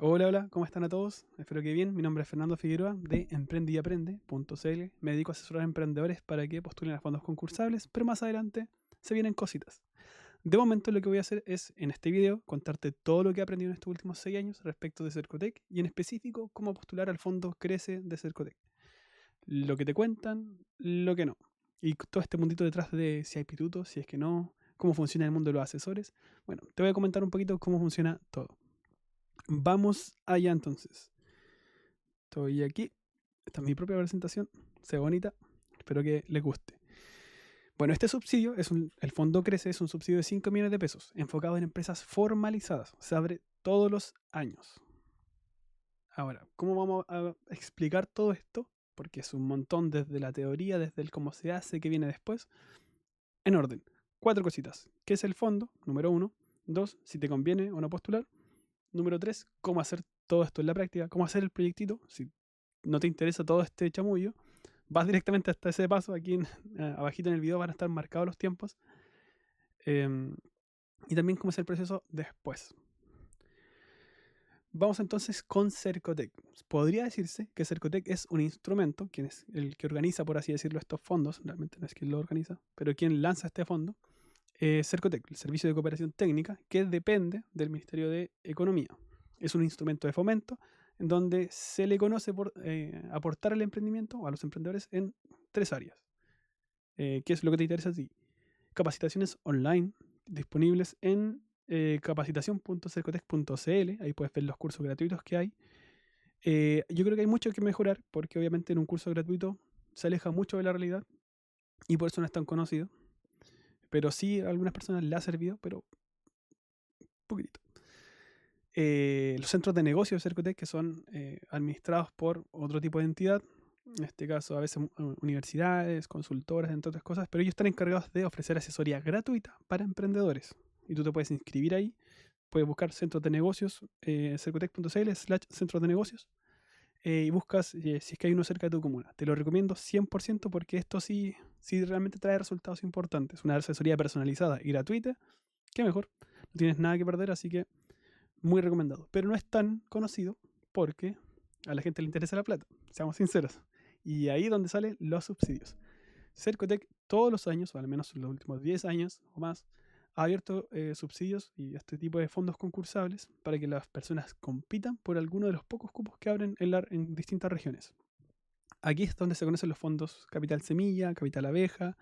Hola, hola, ¿cómo están a todos? Espero que bien. Mi nombre es Fernando Figueroa de emprendyaprende.cl. Me dedico a asesorar a emprendedores para que postulen a fondos concursables, pero más adelante se vienen cositas. De momento lo que voy a hacer es, en este video, contarte todo lo que he aprendido en estos últimos 6 años respecto de Cercotec y en específico cómo postular al fondo Crece de Cercotec. Lo que te cuentan, lo que no. Y todo este mundito detrás de si hay pitutos, si es que no, cómo funciona el mundo de los asesores. Bueno, te voy a comentar un poquito cómo funciona todo. Vamos allá entonces. Estoy aquí. Esta es mi propia presentación. Se ve bonita. Espero que les guste. Bueno, este subsidio, el Fondo Crece, es un subsidio de 5 millones de pesos, enfocado en empresas formalizadas. Se abre todos los años. Ahora, ¿cómo vamos a explicar todo esto? Porque es un montón desde la teoría, desde el cómo se hace, qué viene después. En orden. 4 cositas. ¿Qué es el fondo? Número 1. 2. Si te conviene o no postular. Número 3. Cómo hacer todo esto en la práctica. Cómo hacer el proyectito. Si no te interesa todo este chamullo, vas directamente hasta ese paso. Aquí abajito en el video van a estar marcados los tiempos. Y también cómo es el proceso después. Vamos entonces con Cercotec. Podría decirse que Cercotec es un instrumento, quien es el que organiza, por así decirlo, estos fondos. Realmente no es quien lo organiza, pero quien lanza este fondo. Cercotec, el Servicio de Cooperación Técnica, que depende del Ministerio de Economía. Es un instrumento de fomento en donde se le conoce por aportar al emprendimiento o a los emprendedores en 3 áreas. ¿Qué es lo que te interesa a ti? Capacitaciones online disponibles en capacitación.cercotec.cl. Ahí puedes ver los cursos gratuitos que hay. Yo creo que hay mucho que mejorar porque obviamente en un curso gratuito se aleja mucho de la realidad y por eso no es tan conocido. Pero sí a algunas personas le ha servido, pero poquitito. Los centros de negocio de Cercotec, que son administrados por otro tipo de entidad, en este caso a veces universidades, consultoras, entre otras cosas, pero ellos están encargados de ofrecer asesoría gratuita para emprendedores. Y tú te puedes inscribir ahí, puedes buscar centros de negocios, cercotec.cl/centros de negocios, y buscas si es que hay uno cerca de tu comuna. Te lo recomiendo 100% porque esto sí realmente trae resultados importantes. Una asesoría personalizada y gratuita, qué mejor. No tienes nada que perder, así que muy recomendado. Pero no es tan conocido porque a la gente le interesa la plata, seamos sinceros. Y ahí es donde salen los subsidios. Cercotec todos los años, o al menos en los últimos 10 años o más, ha abierto subsidios y este tipo de fondos concursables para que las personas compitan por alguno de los pocos cupos que abren en distintas regiones. Aquí es donde se conocen los fondos Capital Semilla, Capital Abeja,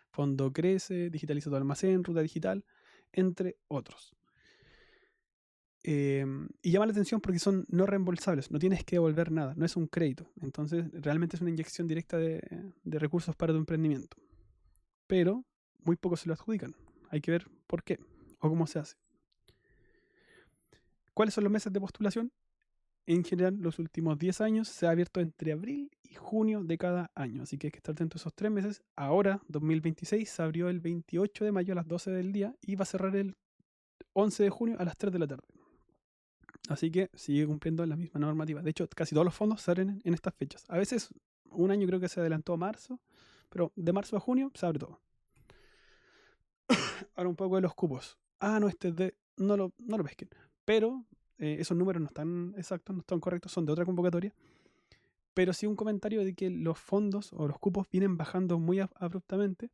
Fondo Crece, Digitaliza tu Almacén, Ruta Digital, entre otros. Y llama la atención porque son no reembolsables, no tienes que devolver nada, no es un crédito. Entonces, realmente es una inyección directa de recursos para tu emprendimiento. Pero muy pocos se lo adjudican. Hay que ver por qué o cómo se hace. ¿Cuáles son los meses de postulación? En general, los últimos 10 años se ha abierto entre abril y junio de cada año. Así que hay que estar dentro de esos 3 meses. Ahora, 2026, se abrió el 28 de mayo a las 12 del día y va a cerrar el 11 de junio a las 3 de la tarde. Así que sigue cumpliendo la misma normativa. De hecho, casi todos los fondos salen en estas fechas. A veces, un año creo que se adelantó a marzo, pero de marzo a junio se abre todo. Ahora un poco de los cupos. No, este es de. No lo pesquen. Pero esos números no están exactos, no están correctos, son de otra convocatoria. Pero sí un comentario de que los fondos o los cupos vienen bajando muy abruptamente.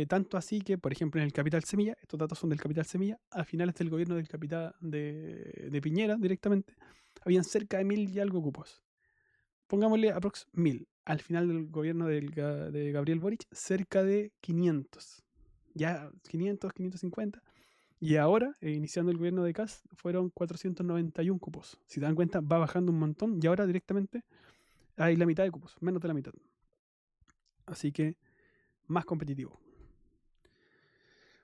Tanto así que, por ejemplo, en el Capital Semilla, estos datos son del Capital Semilla, a finales del gobierno del capital de Piñera directamente, habían cerca de 1000 y algo cupos. Pongámosle aprox 1000. Al final del gobierno de Gabriel Boric, cerca de 500. Ya 500, 550. Y ahora, iniciando el gobierno de Kast, fueron 491 cupos. Si te dan cuenta, va bajando un montón y ahora directamente hay la mitad de cupos, menos de la mitad. Así que, más competitivo.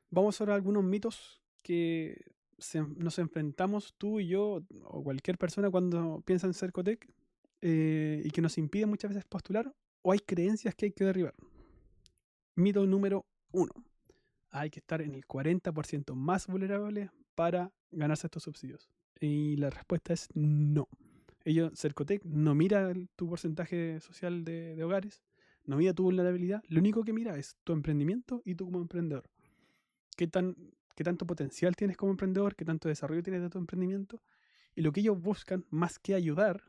Vamos a ver algunos mitos que nos enfrentamos tú y yo o cualquier persona cuando piensa en Cercotec y que nos impiden muchas veces postular o hay creencias que hay que derribar. Mito número 1. Hay que estar en el 40% más vulnerable para ganarse estos subsidios. Y la respuesta es no. Cercotec no mira tu porcentaje social de hogares, no mira tu vulnerabilidad, lo único que mira es tu emprendimiento y tú como emprendedor. ¿Qué tanto potencial tienes como emprendedor? ¿Qué tanto desarrollo tienes de tu emprendimiento? Y lo que ellos buscan, más que ayudar,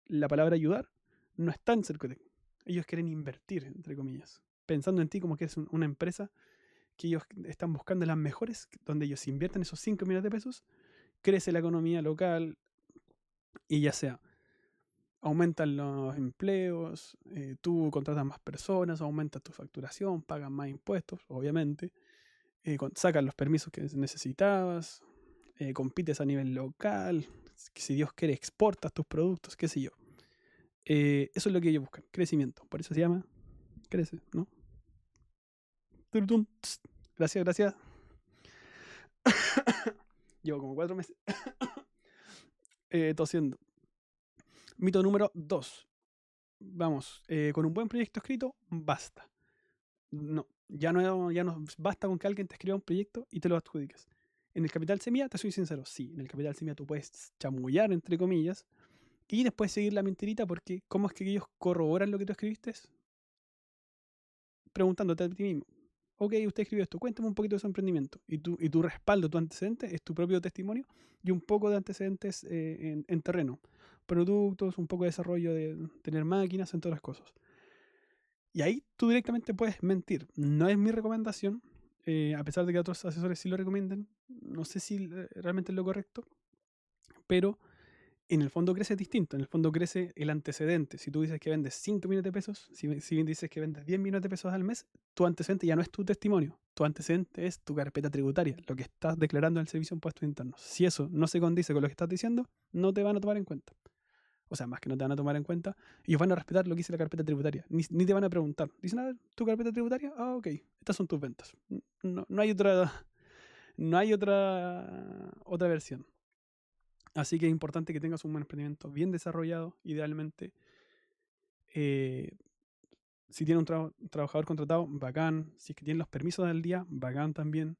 la palabra ayudar, no está en Cercotec. Ellos quieren invertir, entre comillas, pensando en ti como que eres una empresa que ellos están buscando las mejores, donde ellos invierten esos 5 millones de pesos, crece la economía local y ya sea aumentan los empleos, tú contratas más personas, aumentas tu facturación, pagas más impuestos, obviamente, sacas los permisos que necesitabas, compites a nivel local, si Dios quiere exportas tus productos, qué sé yo. Eso es lo que ellos buscan, crecimiento. Por eso se llama Crece, ¿no? Gracias, gracias. Llevo como 4 meses tosiendo. Mito número 2. Vamos, con un buen proyecto escrito, basta. No, ya no basta con que alguien te escriba un proyecto y te lo adjudiques. En el Capital Semilla, te soy sincero, sí, en el Capital Semilla tú puedes chamullar, entre comillas, y después seguir la mentirita porque ¿cómo es que ellos corroboran lo que tú escribiste? Preguntándote a ti mismo. Ok, usted escribió esto, cuéntame un poquito de su emprendimiento. Y tu respaldo, tu antecedente, es tu propio testimonio y un poco de antecedentes en terreno. Productos, un poco de desarrollo de tener máquinas, entre otras cosas. Y ahí tú directamente puedes mentir. No es mi recomendación, a pesar de que otros asesores sí lo recomienden. No sé si realmente es lo correcto, pero en el fondo crece distinto. En el fondo crece el antecedente. Si tú dices que vendes 5 millones de pesos, si bien dices que vendes 10 millones de pesos al mes, tu antecedente ya no es tu testimonio. Tu antecedente es tu carpeta tributaria, lo que estás declarando en el Servicio de Impuestos Internos. Si eso no se condice con lo que estás diciendo, no te van a tomar en cuenta. O sea, más que no te van a tomar en cuenta, ellos van a respetar lo que dice la carpeta tributaria. Ni te van a preguntar. Dicen, a ver, ¿tu carpeta tributaria? Ah, ok, estas son tus ventas. No hay otra versión. Así que es importante que tengas un buen emprendimiento bien desarrollado, idealmente. Si tienes un trabajador contratado, bacán. Si es que tienes los permisos del día, bacán también.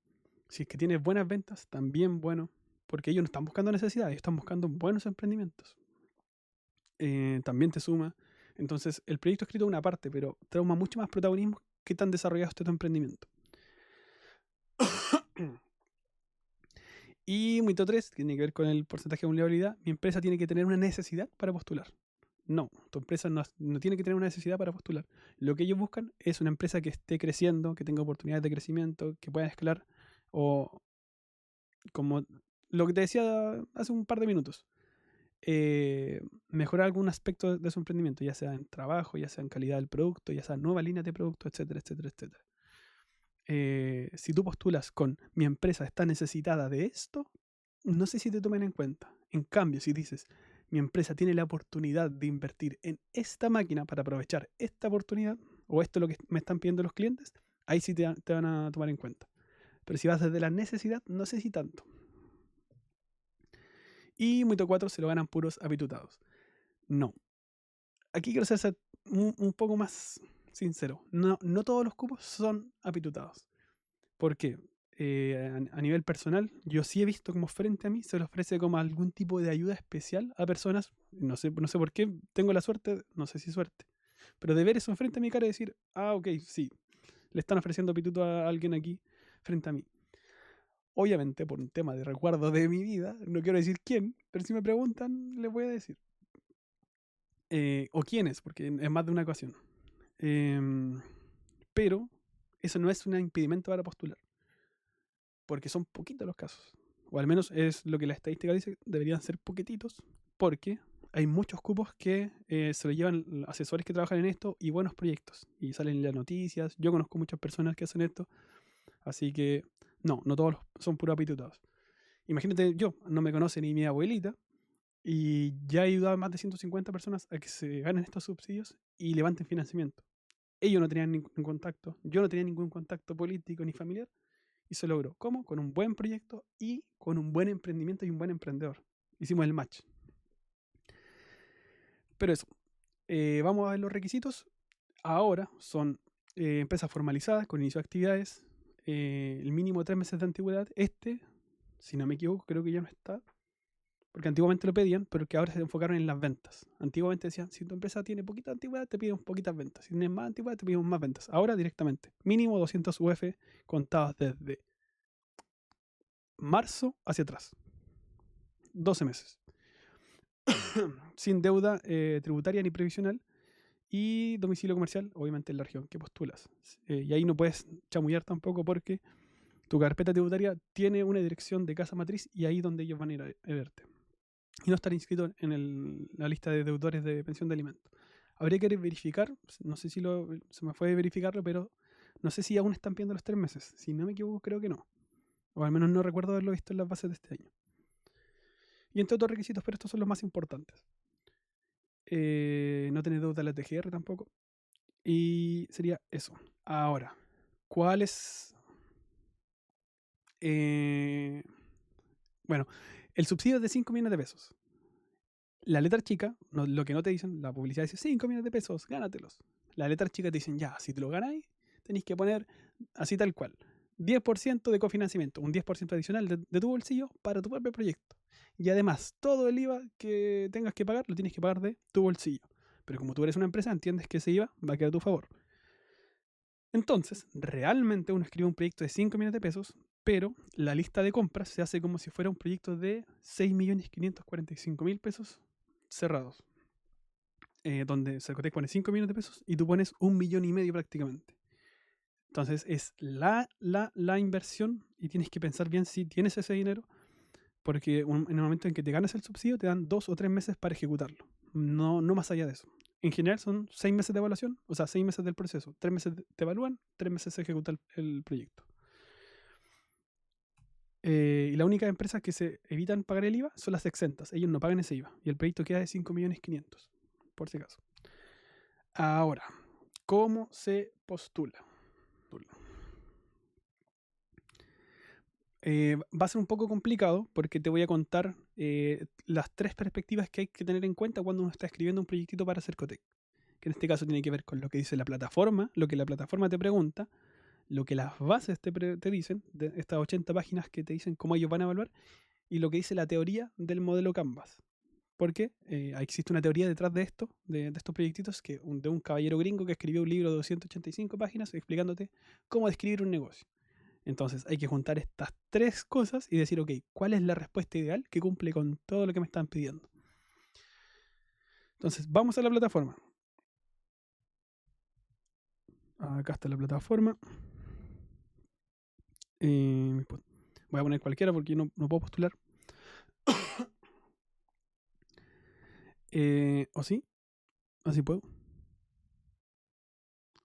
Si es que tienes buenas ventas, también bueno. Porque ellos no están buscando necesidades, ellos están buscando buenos emprendimientos. También te suma. Entonces, el proyecto escrito es una parte, pero trauma mucho más protagonismo que tan desarrollado esté tu emprendimiento. Y mito 3, que tiene que ver con el porcentaje de vulnerabilidad. Mi empresa tiene que tener una necesidad para postular. No, tu empresa no tiene que tener una necesidad para postular. Lo que ellos buscan es una empresa que esté creciendo, que tenga oportunidades de crecimiento, que pueda escalar, o como lo que te decía hace un par de minutos, mejorar algún aspecto de su emprendimiento, ya sea en trabajo, ya sea en calidad del producto, ya sea nueva línea de producto, etcétera, etcétera, etcétera. Si tú postulas con mi empresa está necesitada de esto, no sé si te tomen en cuenta. En cambio, si dices mi empresa tiene la oportunidad de invertir en esta máquina para aprovechar esta oportunidad, o esto es lo que me están pidiendo los clientes, ahí sí te van a tomar en cuenta. Pero si vas desde la necesidad, no sé si tanto. Y mito 4 se lo ganan puros apitutados. No. Aquí quiero ser un poco más sincero. No todos los cupos son apitutados. ¿Por qué? A nivel personal, yo sí he visto como frente a mí se le ofrece como algún tipo de ayuda especial a personas, no sé por qué, tengo la suerte, no sé si suerte, pero de ver eso frente a mi cara y decir, ah, ok, sí, le están ofreciendo pituto a alguien aquí frente a mí. Obviamente, por un tema de recuerdo de mi vida, no quiero decir quién, pero si me preguntan, les voy a decir. O quiénes, porque es más de una ocasión. Pero eso no es un impedimento para postular. Porque son poquitos los casos. O al menos es lo que la estadística dice, deberían ser poquititos, porque hay muchos cupos que se lo llevan asesores que trabajan en esto y buenos proyectos. Y salen en las noticias. Yo conozco muchas personas que hacen esto. Así que no todos son puros apitutados. Imagínate, yo no me conoce ni mi abuelita y ya he ayudado a más de 150 personas a que se ganen estos subsidios y levanten financiamiento. Ellos no tenían ningún contacto, yo no tenía ningún contacto político ni familiar. Y se logró. ¿Cómo? Con un buen proyecto y con un buen emprendimiento y un buen emprendedor. Hicimos el match. Pero eso. Vamos a ver los requisitos. Ahora son empresas formalizadas con inicio de actividades. El mínimo de 3 meses de antigüedad. Si no me equivoco, creo que ya no está. Porque antiguamente lo pedían, pero que ahora se enfocaron en las ventas. Antiguamente decían, si tu empresa tiene poquita antigüedad, te piden poquitas ventas. Si tienes más antigüedad, te piden más ventas. Ahora directamente. Mínimo 200 UF contados desde marzo hacia atrás. 12 meses. Sin deuda tributaria ni previsional. Y domicilio comercial, obviamente en la región que postulas. Y ahí no puedes chamullar tampoco porque tu carpeta tributaria tiene una dirección de casa matriz y ahí es donde ellos van a ir a verte. Y no estar inscrito en la lista de deudores de pensión de alimentos. Habría que verificar, no sé si se me fue verificarlo, pero no sé si aún están pidiendo los 3 meses. Si no me equivoco, creo que no. O al menos no recuerdo haberlo visto en las bases de este año. Y entre otros requisitos, pero estos son los más importantes. No tener deuda en la TGR tampoco. Y sería eso. Ahora, ¿cuál es? Bueno, el subsidio es de 5 millones de pesos. La letra chica, lo que no te dicen, la publicidad dice 5 millones de pesos, gánatelos. La letra chica te dicen, ya, si te lo ganáis, tenéis que poner así tal cual. 10% de cofinanciamiento, un 10% adicional de tu bolsillo para tu propio proyecto. Y además, todo el IVA que tengas que pagar, lo tienes que pagar de tu bolsillo. Pero como tú eres una empresa, entiendes que ese IVA va a quedar a tu favor. Entonces, realmente uno escribe un proyecto de 5 millones de pesos, pero la lista de compras se hace como si fuera un proyecto de 6.545.000 pesos cerrados. Donde Cercotec pone 5 millones de pesos y tú pones 1,5 millones prácticamente. Entonces es la inversión y tienes que pensar bien si tienes ese dinero, porque en el momento en que te ganas el subsidio te dan 2 o 3 meses para ejecutarlo, no más allá de eso. En general son 6 meses de evaluación, o sea, 6 meses del proceso. 3 meses te evalúan, 3 meses se ejecuta el proyecto. Y las únicas empresas que se evitan pagar el IVA son las exentas. Ellos no pagan ese IVA. Y el proyecto queda de 5.500.000, por si acaso. Ahora, ¿cómo se postula? Va a ser un poco complicado porque te voy a contar las 3 perspectivas que hay que tener en cuenta cuando uno está escribiendo un proyectito para Cercotec. Que en este caso tiene que ver con lo que dice la plataforma, lo que la plataforma te pregunta, lo que las bases te dicen, de estas 80 páginas que te dicen cómo ellos van a evaluar, y lo que dice la teoría del modelo Canvas. Porque existe una teoría detrás de esto, de estos proyectitos, de un caballero gringo que escribió un libro de 285 páginas explicándote cómo describir un negocio. Entonces hay que juntar estas 3 cosas y decir, ok, ¿cuál es la respuesta ideal que cumple con todo lo que me están pidiendo? Entonces vamos a la plataforma. Acá está la plataforma. Voy a poner cualquiera porque no puedo postular. ¿O sí? Así puedo.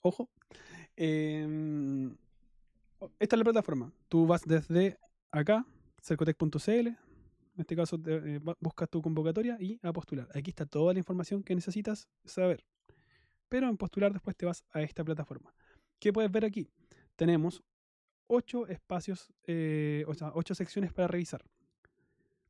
Ojo. Esta es la plataforma. Tú vas desde acá, cercotec.cl. En este caso, buscas tu convocatoria y a postular. Aquí está toda la información que necesitas saber. Pero en postular después te vas a esta plataforma. ¿Qué puedes ver aquí? Tenemos 8 espacios, o sea, 8 secciones para revisar,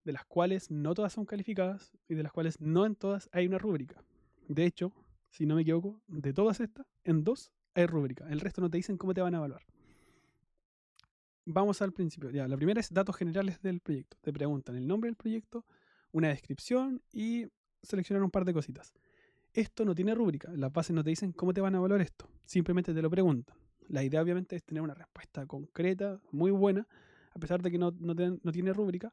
de las cuales no todas son calificadas y de las cuales no en todas hay una rúbrica. De hecho, si no me equivoco, de todas estas, en 2 hay rúbrica. El resto no te dicen cómo te van a evaluar. Vamos al principio. Ya, la primera es datos generales del proyecto. Te preguntan el nombre del proyecto, una descripción y seleccionar un par de cositas. Esto no tiene rúbrica. Las bases no te dicen cómo te van a evaluar esto. Simplemente te lo preguntan. La idea obviamente es tener una respuesta concreta, muy buena, a pesar de que no tiene rúbrica,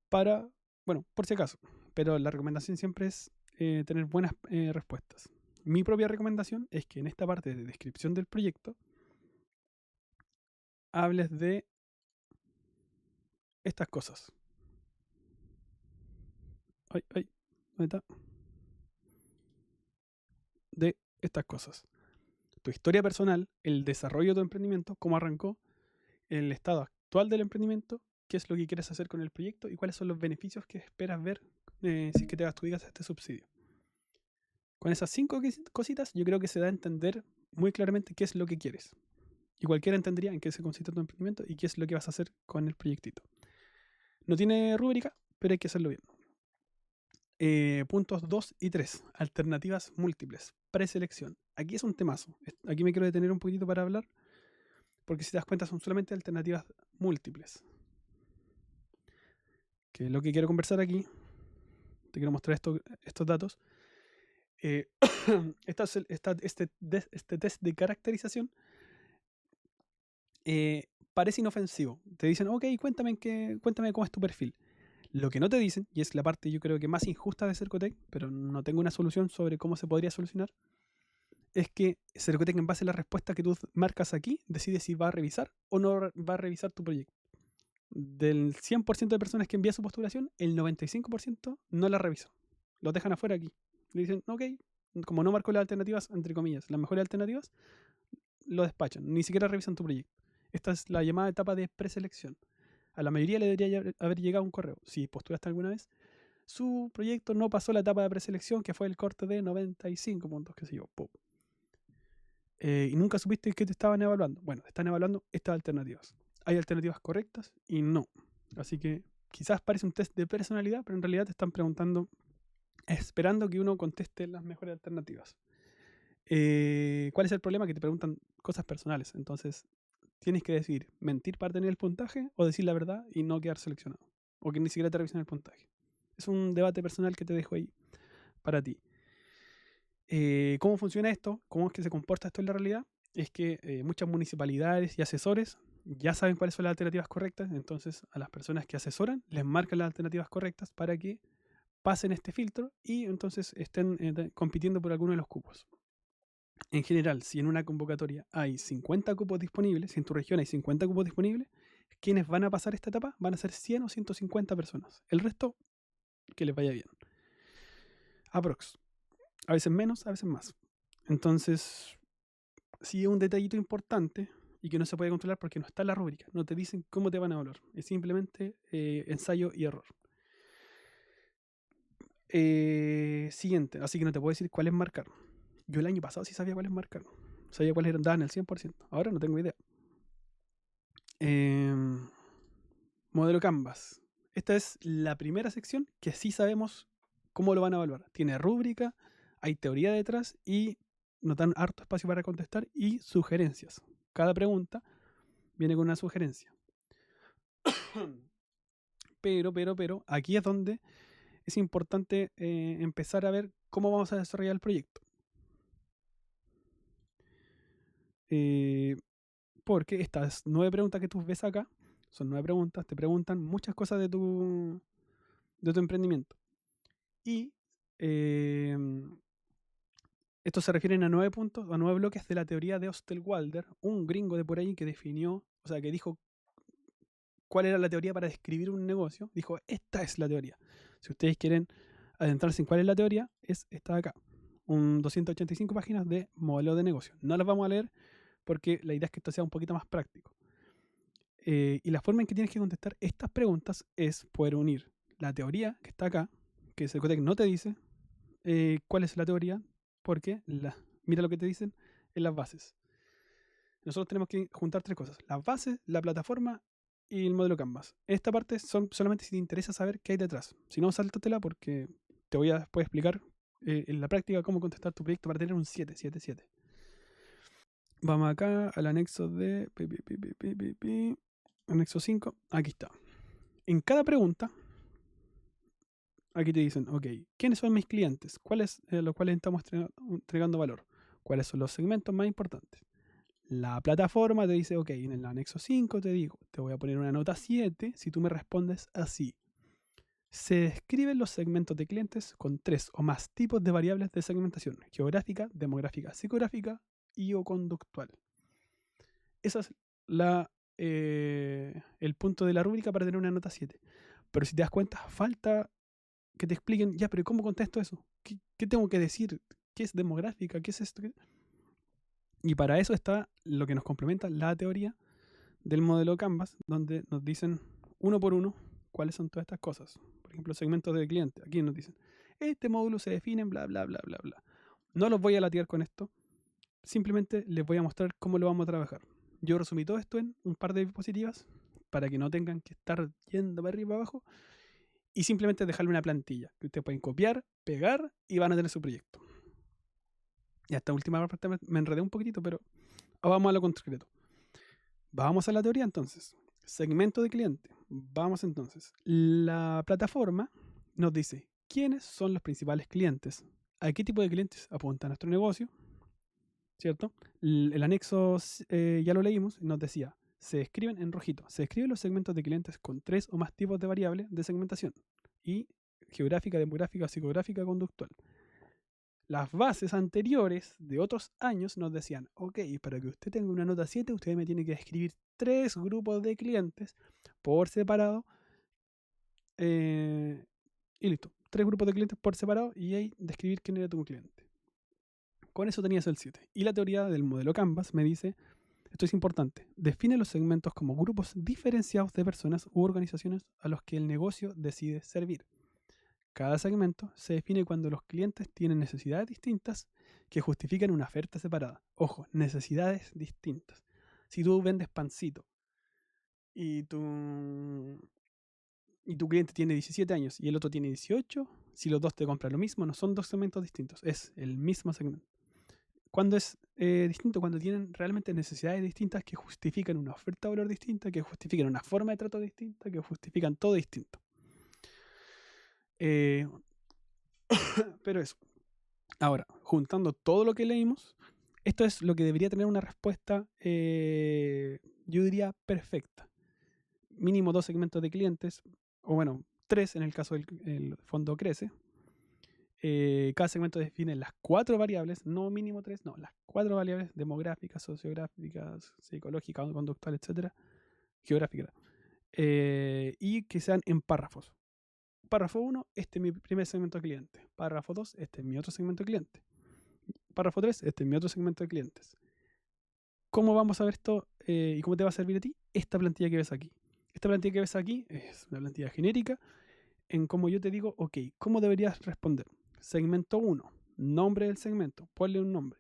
para, bueno, por si acaso. Pero la recomendación siempre es tener buenas respuestas. Mi propia recomendación es que en esta parte de descripción del proyecto hables de estas cosas. ¿Dónde está? De estas cosas. Tu historia personal, el desarrollo de tu emprendimiento, cómo arrancó, el estado actual del emprendimiento, qué es lo que quieres hacer con el proyecto y cuáles son los beneficios que esperas ver si es que te adjudicas este subsidio. Con esas 5 cositas yo creo que se da a entender muy claramente qué es lo que quieres. Y cualquiera entendería en qué se consiste tu emprendimiento y qué es lo que vas a hacer con el proyectito. No tiene rúbrica, pero hay que hacerlo bien. Puntos 2 y 3. Alternativas múltiples. Preselección. Aquí es un temazo. Aquí me quiero detener un poquito para hablar, porque si te das cuenta son solamente alternativas múltiples. Que es lo que quiero conversar aquí. Te quiero mostrar estos datos. Este test de caracterización parece inofensivo. Te dicen, ok, cuéntame cómo es tu perfil. Lo que no te dicen, y es la parte yo creo que más injusta de Cercotec, pero no tengo una solución sobre cómo se podría solucionar, es que Cercotec, en base a la respuesta que tú marcas aquí, decide si va a revisar o no va a revisar tu proyecto. Del 100% de personas que envía su postulación, el 95% no la revisan. Los dejan afuera aquí. Le dicen, ok, como no marcó las alternativas, entre comillas, las mejores alternativas, lo despachan. Ni siquiera revisan tu proyecto. Esta es la llamada etapa de preselección. A la mayoría le debería haber llegado un correo. Si postulaste alguna vez, su proyecto no pasó la etapa de preselección, que fue el corte de 95 puntos, qué sé yo. Y nunca supiste que te estaban evaluando. Bueno, te están evaluando estas alternativas. Hay alternativas correctas y no. Así que quizás parece un test de personalidad, pero en realidad te están preguntando, esperando que uno conteste las mejores alternativas. ¿Cuál es el problema? Que te preguntan cosas personales. Entonces, tienes que decidir mentir para tener el puntaje o decir la verdad y no quedar seleccionado. O que ni siquiera te revisen el puntaje. Es un debate personal que te dejo ahí para ti. ¿Cómo funciona esto? ¿Cómo es que se comporta esto en la realidad? Es que muchas municipalidades y asesores ya saben cuáles son las alternativas correctas, entonces a las personas que asesoran les marcan las alternativas correctas para que pasen este filtro y entonces estén compitiendo por alguno de los cupos. En general, si en una convocatoria hay 50 cupos disponibles, si en tu región hay 50 cupos disponibles, quienes van a pasar esta etapa van a ser 100 o 150 personas. El resto, que les vaya bien. Aprox. A veces menos, a veces más. Entonces, sí es un detallito importante y que no se puede controlar porque no está en la rúbrica. No te dicen cómo te van a evaluar. Es simplemente ensayo y error. Siguiente. Así que no te puedo decir cuál es marcar. Yo el año pasado sí sabía cuál es marcar. Sabía cuáles eran, daban el 100%. Ahora no tengo idea. Modelo Canvas. Esta es la primera sección que sí sabemos cómo lo van a evaluar. Tiene rúbrica, hay teoría detrás y nos dan harto espacio para contestar y sugerencias. Cada pregunta viene con una sugerencia. Pero, aquí es donde es importante empezar a ver cómo vamos a desarrollar el proyecto. Porque estas 9 preguntas que tú ves acá son 9 preguntas, te preguntan muchas cosas de tu emprendimiento. Y estos se refieren a 9 puntos, a 9 bloques de la teoría de Osterwalder, un gringo de por ahí que definió, o sea, que dijo cuál era la teoría para describir un negocio. Dijo, esta es la teoría. Si ustedes quieren adentrarse en cuál es la teoría, es esta de acá. 285 páginas de modelo de negocio. No las vamos a leer porque la idea es que esto sea un poquito más práctico. Y la forma en que tienes que contestar estas preguntas es poder unir la teoría que está acá, que Cercotec no te dice cuál es la teoría, porque mira lo que te dicen en las bases. Nosotros tenemos que juntar 3 cosas: las bases, la plataforma y el modelo Canvas. Esta parte son solamente si te interesa saber qué hay detrás. Si no, sáltatela porque te voy a después explicar en la práctica cómo contestar tu proyecto para tener un 7. Vamos acá al anexo de anexo 5. Aquí está. En cada pregunta, aquí te dicen, ok, ¿quiénes son mis clientes? ¿Cuáles los cuales estamos entregando valor? ¿Cuáles son los segmentos más importantes? La plataforma te dice, ok, en el anexo 5 te digo, te voy a poner una nota 7 si tú me respondes así. Se describen los segmentos de clientes con 3 o más tipos de variables de segmentación: geográfica, demográfica, psicográfica y o conductual. Esa es el punto de la rúbrica para tener una nota 7. Pero si te das cuenta, falta que te expliquen, ya, pero ¿cómo contesto eso? ¿Qué tengo que decir? ¿Qué es demográfica? ¿Qué es esto? Y para eso está lo que nos complementa la teoría del modelo Canvas, donde nos dicen uno por uno cuáles son todas estas cosas. Por ejemplo, segmentos de cliente. Aquí nos dicen, este módulo se define en bla, bla, bla, bla, bla. No los voy a latear con esto. Simplemente les voy a mostrar cómo lo vamos a trabajar. Yo resumí todo esto en un par de diapositivas para que no tengan que estar yendo para arriba y para abajo, y simplemente dejarle una plantilla que ustedes pueden copiar, pegar y van a tener su proyecto. Y esta última parte me enredé un poquitito, pero vamos a lo concreto. Vamos a la teoría entonces. Segmento de cliente. Vamos entonces. La plataforma nos dice quiénes son los principales clientes, a qué tipo de clientes apunta nuestro negocio, ¿cierto? El anexo ya lo leímos y nos decía se escriben en rojito. Se escriben los segmentos de clientes con 3 o más tipos de variables de segmentación. Y geográfica, demográfica, psicográfica, conductual. Las bases anteriores de otros años nos decían, ok, para que usted tenga una nota 7, usted me tiene que escribir 3 grupos de clientes por separado. Y listo. 3 grupos de clientes por separado y ahí describir quién era tu cliente. Con eso tenías el 7. Y la teoría del modelo Canvas me dice, esto es importante, define los segmentos como grupos diferenciados de personas u organizaciones a los que el negocio decide servir. Cada segmento se define cuando los clientes tienen necesidades distintas que justifican una oferta separada. Ojo, necesidades distintas. Si tú vendes pancito y tu cliente tiene 17 años y el otro tiene 18, si los dos te compran lo mismo, no son dos segmentos distintos, es el mismo segmento. ¿Cuándo es distinto? Cuando tienen realmente necesidades distintas que justifican una oferta de valor distinta, que justifican una forma de trato distinta, que justifican todo distinto. Pero eso. Ahora, juntando todo lo que leímos, esto es lo que debería tener una respuesta, yo diría, perfecta. Mínimo 2 segmentos de clientes, o bueno, 3 en el caso del fondo crece. Cada segmento define las 4 variables, no mínimo 3, no, las 4 variables demográficas, sociográficas, psicológicas, conductuales, etcétera, geográficas, y que sean en párrafos. Párrafo 1, este es mi primer segmento de clientes. Párrafo 2, este es mi otro segmento de clientes. Párrafo 3, este es mi otro segmento de clientes. ¿Cómo vamos a ver esto y cómo te va a servir a ti? Esta plantilla que ves aquí. Esta plantilla que ves aquí es una plantilla genérica en cómo yo te digo, ok, ¿cómo deberías responder? Segmento 1, nombre del segmento, ponle un nombre.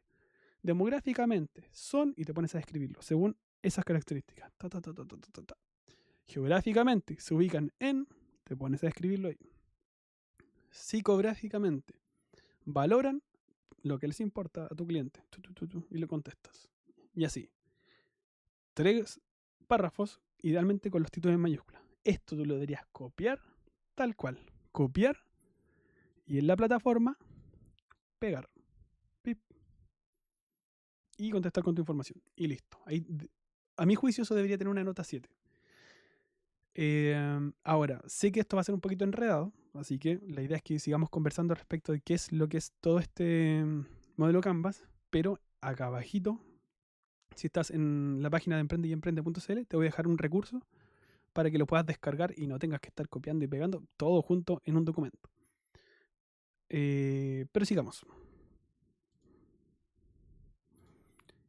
Demográficamente, son, y te pones a describirlo según esas características. Geográficamente, se ubican en, te pones a describirlo ahí. Psicográficamente, valoran lo que les importa a tu cliente y le contestas. Y así. 3 párrafos, idealmente con los títulos en mayúsculas. Esto tú lo deberías copiar tal cual. Copiar y en la plataforma pegar. Pip, y contestar con tu información. Y listo. Ahí, a mi juicio eso debería tener una nota 7. Ahora, sé que esto va a ser un poquito enredado, así que la idea es que sigamos conversando respecto de qué es lo que es todo este modelo Canvas, pero acá abajito, si estás en la página de emprendeyemprende.cl, te voy a dejar un recurso para que lo puedas descargar y no tengas que estar copiando y pegando todo junto en un documento. Pero sigamos.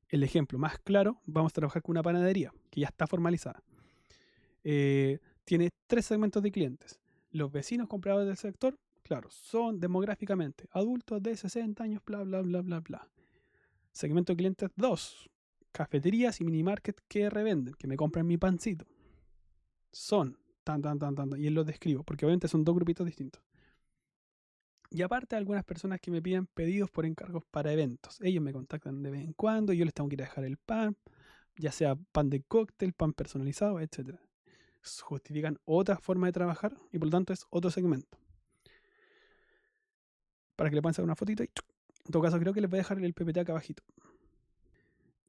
El ejemplo más claro, vamos a trabajar con una panadería que ya está formalizada. Tiene 3 segmentos de clientes. Los vecinos compradores del sector, claro, son demográficamente adultos de 60 años, bla, bla, bla, bla, bla. Segmento de clientes 2, cafeterías y mini market que revenden, que me compran mi pancito. Son tan, y él los describo, porque obviamente son 2 grupitos distintos. Y aparte algunas personas que me piden pedidos por encargos para eventos. Ellos me contactan de vez en cuando y yo les tengo que ir a dejar el pan, ya sea pan de cóctel, pan personalizado, etc. Justifican otra forma de trabajar y por lo tanto es otro segmento. Para que le puedan sacar una fotito y en todo caso creo que les voy a dejar el PPT acá abajito.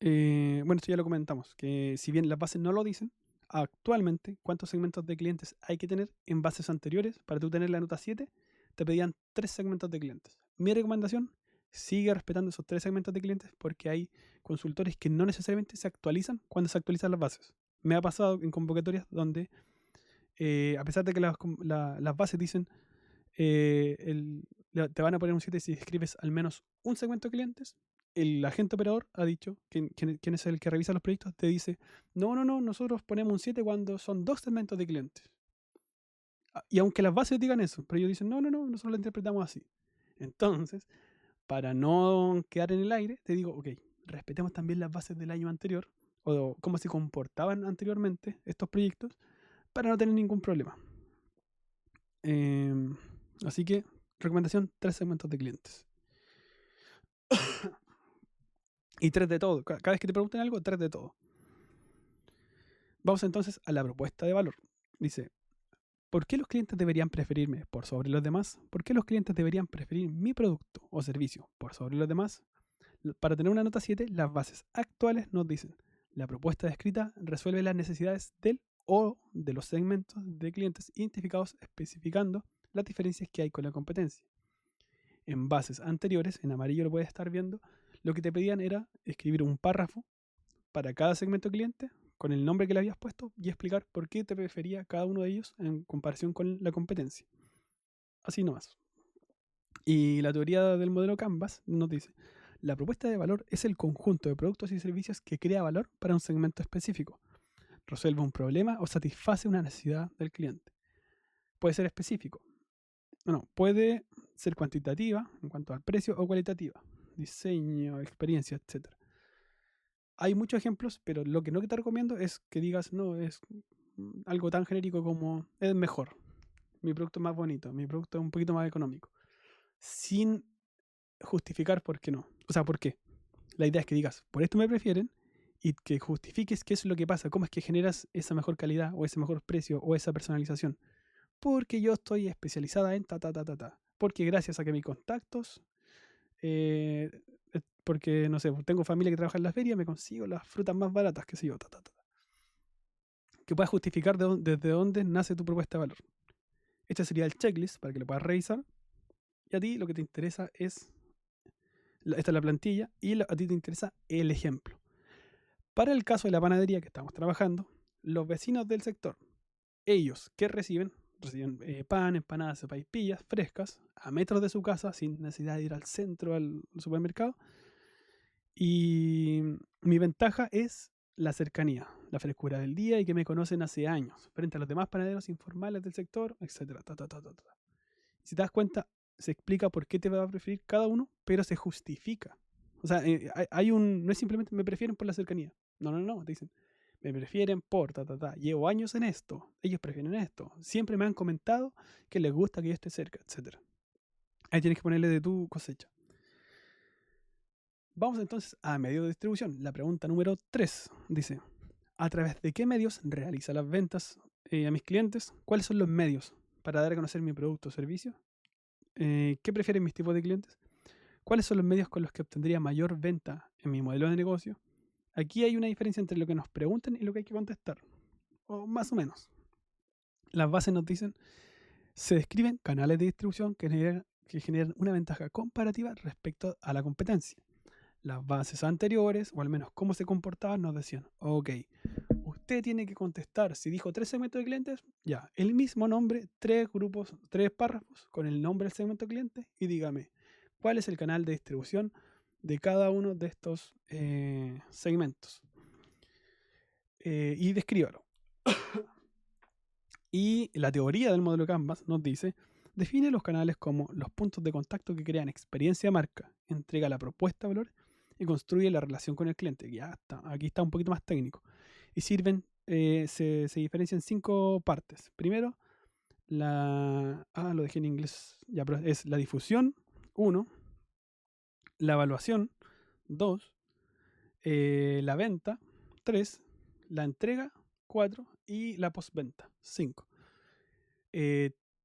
Bueno, esto ya lo comentamos, que si bien las bases no lo dicen, actualmente cuántos segmentos de clientes hay que tener en bases anteriores para tú tener la nota 7, te pedían 3 segmentos de clientes. Mi recomendación, sigue respetando esos 3 segmentos de clientes porque hay consultores que no necesariamente se actualizan cuando se actualizan las bases. Me ha pasado en convocatorias donde, a pesar de que las bases dicen te van a poner un 7 si escribes al menos un segmento de clientes, el agente operador ha dicho, quien es el que revisa los proyectos, te dice, no, nosotros ponemos un 7 cuando son 2 segmentos de clientes. Y aunque las bases digan eso, pero ellos dicen, no, nosotros lo interpretamos así. Entonces, para no quedar en el aire, te digo, ok, respetemos también las bases del año anterior, o cómo se comportaban anteriormente estos proyectos, para no tener ningún problema. Así que, recomendación, 3 segmentos de clientes. Y 3 de todo. Cada vez que te pregunten algo, 3 de todo. Vamos entonces a la propuesta de valor. Dice, ¿por qué los clientes deberían preferirme por sobre los demás? ¿Por qué los clientes deberían preferir mi producto o servicio por sobre los demás? Para tener una nota 7, las bases actuales nos dicen, La propuesta descrita resuelve las necesidades del o de los segmentos de clientes identificados, especificando las diferencias que hay con la competencia. En bases anteriores, en amarillo lo puedes estar viendo, lo que te pedían era escribir un párrafo para cada segmento de cliente con el nombre que le habías puesto y explicar por qué te prefería cada uno de ellos en comparación con la competencia. Así nomás. Y la teoría del modelo Canvas nos dice: la propuesta de valor es el conjunto de productos y servicios que crea valor para un segmento específico, resuelve un problema o satisface una necesidad del cliente. Puede ser específico. No, puede ser cuantitativa en cuanto al precio o cualitativa, diseño, experiencia, etc. Hay muchos ejemplos, pero lo que no te recomiendo es que digas, no, es algo tan genérico como es mejor, mi producto es más bonito, mi producto es un poquito más económico, sin justificar por qué no. O sea, por qué. La idea es que digas, por esto me prefieren, y que justifiques qué es lo que pasa, cómo es que generas esa mejor calidad o ese mejor precio o esa personalización. Porque yo estoy especializada en ta. Porque gracias a que mis contactos, porque no sé, tengo familia que trabaja en la feria, me consigo las frutas más baratas, qué sé yo, que puedas justificar desde dónde nace tu propuesta de valor. Este sería el checklist para que lo puedas revisar. Y a ti lo que te interesa es, esta es la plantilla, y a ti te interesa el ejemplo. Para el caso de la panadería que estamos trabajando, los vecinos del sector, ellos, ¿qué reciben? Reciben pan, empanadas, sopaipillas frescas a metros de su casa sin necesidad de ir al centro, al supermercado. Y mi ventaja es la cercanía, la frescura del día y que me conocen hace años, frente a los demás panaderos informales del sector, etc. Si te das cuenta, se explica por qué te va a preferir cada uno, pero se justifica. O sea, no es simplemente me prefieren por la cercanía. No, te dicen, me prefieren por llevo años en esto, ellos prefieren esto, siempre me han comentado que les gusta que yo esté cerca, etc. Ahí tienes que ponerle de tu cosecha. Vamos entonces a medios de distribución. La pregunta número 3 dice: ¿a través de qué medios realiza las ventas a mis clientes? ¿Cuáles son los medios para dar a conocer mi producto o servicio? ¿Qué prefieren mis tipos de clientes? ¿Cuáles son los medios con los que obtendría mayor venta en mi modelo de negocio? Aquí hay una diferencia entre lo que nos preguntan y lo que hay que contestar, o más o menos. Las bases nos dicen: se describen canales de distribución que generan una ventaja comparativa respecto a la competencia. Las bases anteriores, o al menos cómo se comportaban, nos decían: ok, usted tiene que contestar, si dijo 3 segmentos de clientes, ya, el mismo nombre, 3 grupos, 3 párrafos con el nombre del segmento de cliente, y dígame cuál es el canal de distribución de cada uno de estos segmentos. Y descríbalo. Y la teoría del modelo Canvas nos dice: define los canales como los puntos de contacto que crean experiencia de marca, entrega la propuesta de valor y construye la relación con el cliente. Ya está, aquí está un poquito más técnico. Y sirven, se diferencian en 5 partes. Primero, lo dejé en inglés, ya, pero es la difusión, 1, la evaluación, 2, la venta, 3, la entrega, 4 y la postventa, 5.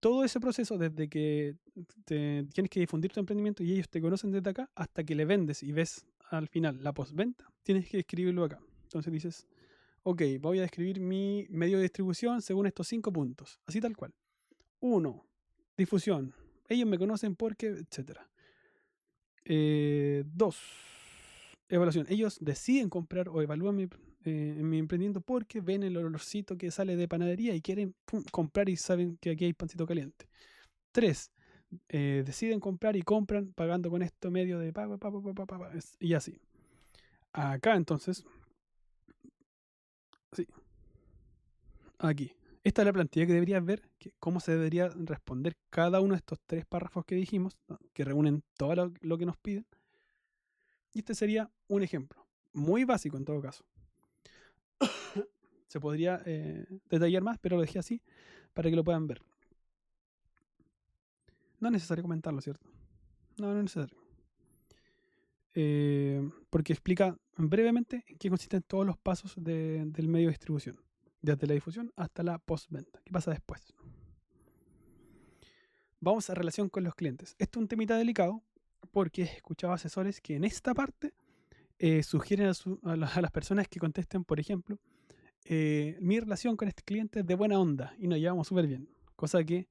Todo ese proceso, desde que tienes que difundir tu emprendimiento y ellos te conocen desde acá, hasta que le vendes y ves al final la postventa, tienes que escribirlo acá. Entonces dices: ok, voy a describir mi medio de distribución según estos 5 puntos, así tal cual. 1, difusión. Ellos me conocen porque, etc. 2, evaluación. Ellos deciden comprar o evalúan mi emprendimiento porque ven el olorcito que sale de panadería y quieren comprar y saben que aquí hay pancito caliente. 3, deciden comprar y compran pagando con esto medio de pago, y así. Acá entonces, sí, aquí. Esta es la plantilla que deberías ver, cómo se debería responder cada uno de estos 3 párrafos que dijimos, ¿no?, que reúnen todo lo que nos piden. Y este sería un ejemplo, muy básico en todo caso. Se podría detallar más, pero lo dejé así para que lo puedan ver. No es necesario comentarlo, ¿cierto? No es necesario. Porque explica brevemente en qué consisten todos los pasos del medio de distribución, desde la difusión hasta la postventa. ¿Qué pasa después? Vamos a relación con los clientes. Esto es un temita delicado porque he escuchado asesores que en esta parte sugieren a las personas que contesten, por ejemplo, mi relación con este cliente es de buena onda y nos llevamos súper bien. Cosa que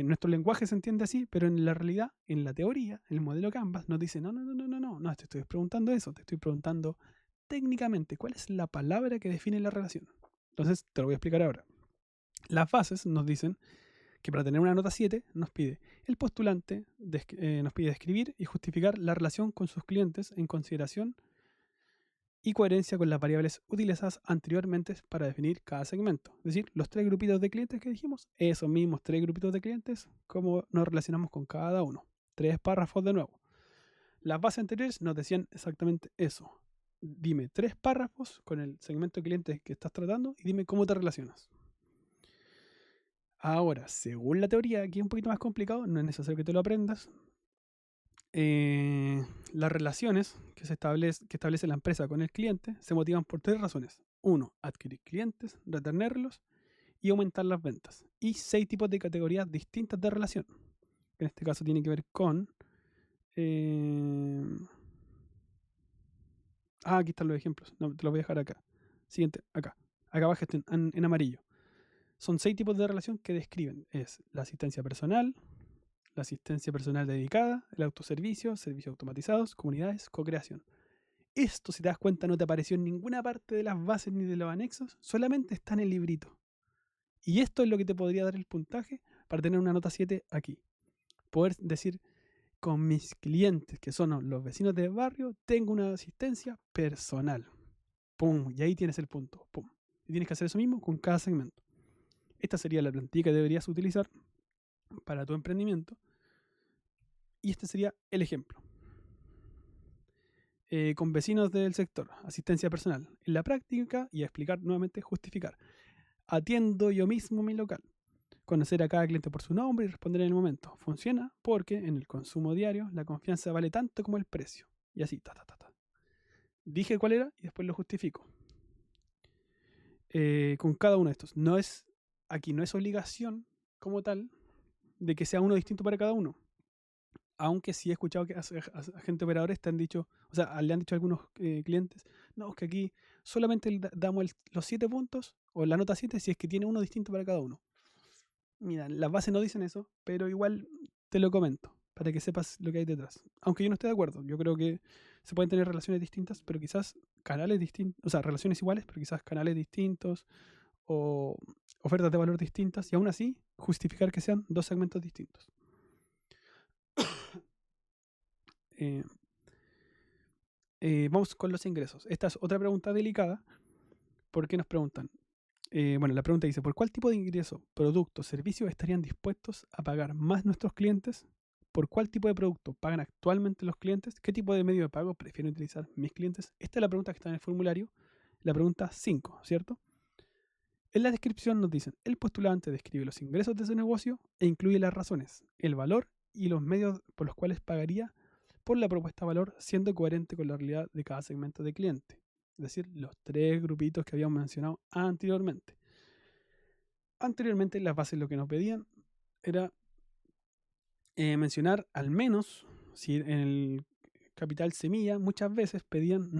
nuestro lenguaje se entiende así, pero en la realidad, en la teoría, en el modelo Canvas nos dice, no, te estoy preguntando eso, te estoy preguntando técnicamente cuál es la palabra que define la relación. Entonces, te lo voy a explicar ahora. Las bases nos dicen que para tener una nota 7 nos pide el postulante, nos pide describir y justificar la relación con sus clientes en consideración y coherencia con las variables utilizadas anteriormente para definir cada segmento. Es decir, los 3 grupitos de clientes que dijimos, esos mismos 3 grupitos de clientes, cómo nos relacionamos con cada uno. 3 párrafos de nuevo. Las bases anteriores nos decían exactamente eso. Dime 3 párrafos con el segmento de clientes que estás tratando y dime cómo te relacionas. Ahora, según la teoría, aquí es un poquito más complicado, no es necesario que te lo aprendas. Las relaciones que establece la empresa con el cliente se motivan por 3 razones. 1. Adquirir clientes, retenerlos y aumentar las ventas. Y 6 tipos de categorías distintas de relación. En este caso tiene que ver con... aquí están los ejemplos. No, te los voy a dejar acá. Siguiente, acá. Acá abajo en amarillo. Son 6 tipos de relación que describen. Es la asistencia personal dedicada, el autoservicio, servicios automatizados, comunidades, co-creación. Esto, si te das cuenta, no te apareció en ninguna parte de las bases ni de los anexos, solamente está en el librito. Y esto es lo que te podría dar el puntaje para tener una nota 7 aquí. Poder decir, con mis clientes, que son los vecinos del barrio, tengo una asistencia personal. ¡Pum! Y ahí tienes el punto. ¡Pum! Y tienes que hacer eso mismo con cada segmento. Esta sería la plantilla que deberías utilizar para tu emprendimiento. Y este sería el ejemplo. Con vecinos del sector, asistencia personal. En la práctica, y a explicar nuevamente, justificar. Atiendo yo mismo mi local. Conocer a cada cliente por su nombre y responder en el momento. Funciona porque en el consumo diario la confianza vale tanto como el precio. Y así, Dije cuál era y después lo justifico. Con cada uno de estos. Aquí no es obligación como tal de que sea uno distinto para cada uno. Aunque sí he escuchado que agentes operadores te han dicho, o sea, le han dicho a algunos clientes, no, es que aquí solamente damos los 7 puntos o la nota 7 si es que tiene uno distinto para cada uno. Mira, las bases no dicen eso, pero igual te lo comento para que sepas lo que hay detrás. Aunque yo no esté de acuerdo, yo creo que se pueden tener relaciones distintas, pero quizás canales distintos, o sea, relaciones iguales, pero quizás canales distintos o ofertas de valor distintas y aún así justificar que sean 2 segmentos distintos. Vamos con los ingresos. Esta es otra pregunta delicada porque nos preguntan. La pregunta dice, ¿por cuál tipo de ingreso, producto, servicio estarían dispuestos a pagar más nuestros clientes? ¿Por cuál tipo de producto pagan actualmente los clientes? ¿Qué tipo de medio de pago prefieren utilizar mis clientes? Esta es la pregunta que está en el formulario, la pregunta 5, ¿cierto? En la descripción nos dicen, el postulante describe los ingresos de su negocio e incluye las razones, el valor y los medios por los cuales pagaría por la propuesta de valor, siendo coherente con la realidad de cada segmento de cliente. Es decir, los 3 grupitos que habíamos mencionado anteriormente. Anteriormente, las bases lo que nos pedían era mencionar al menos, si en el capital semilla, muchas veces pedían,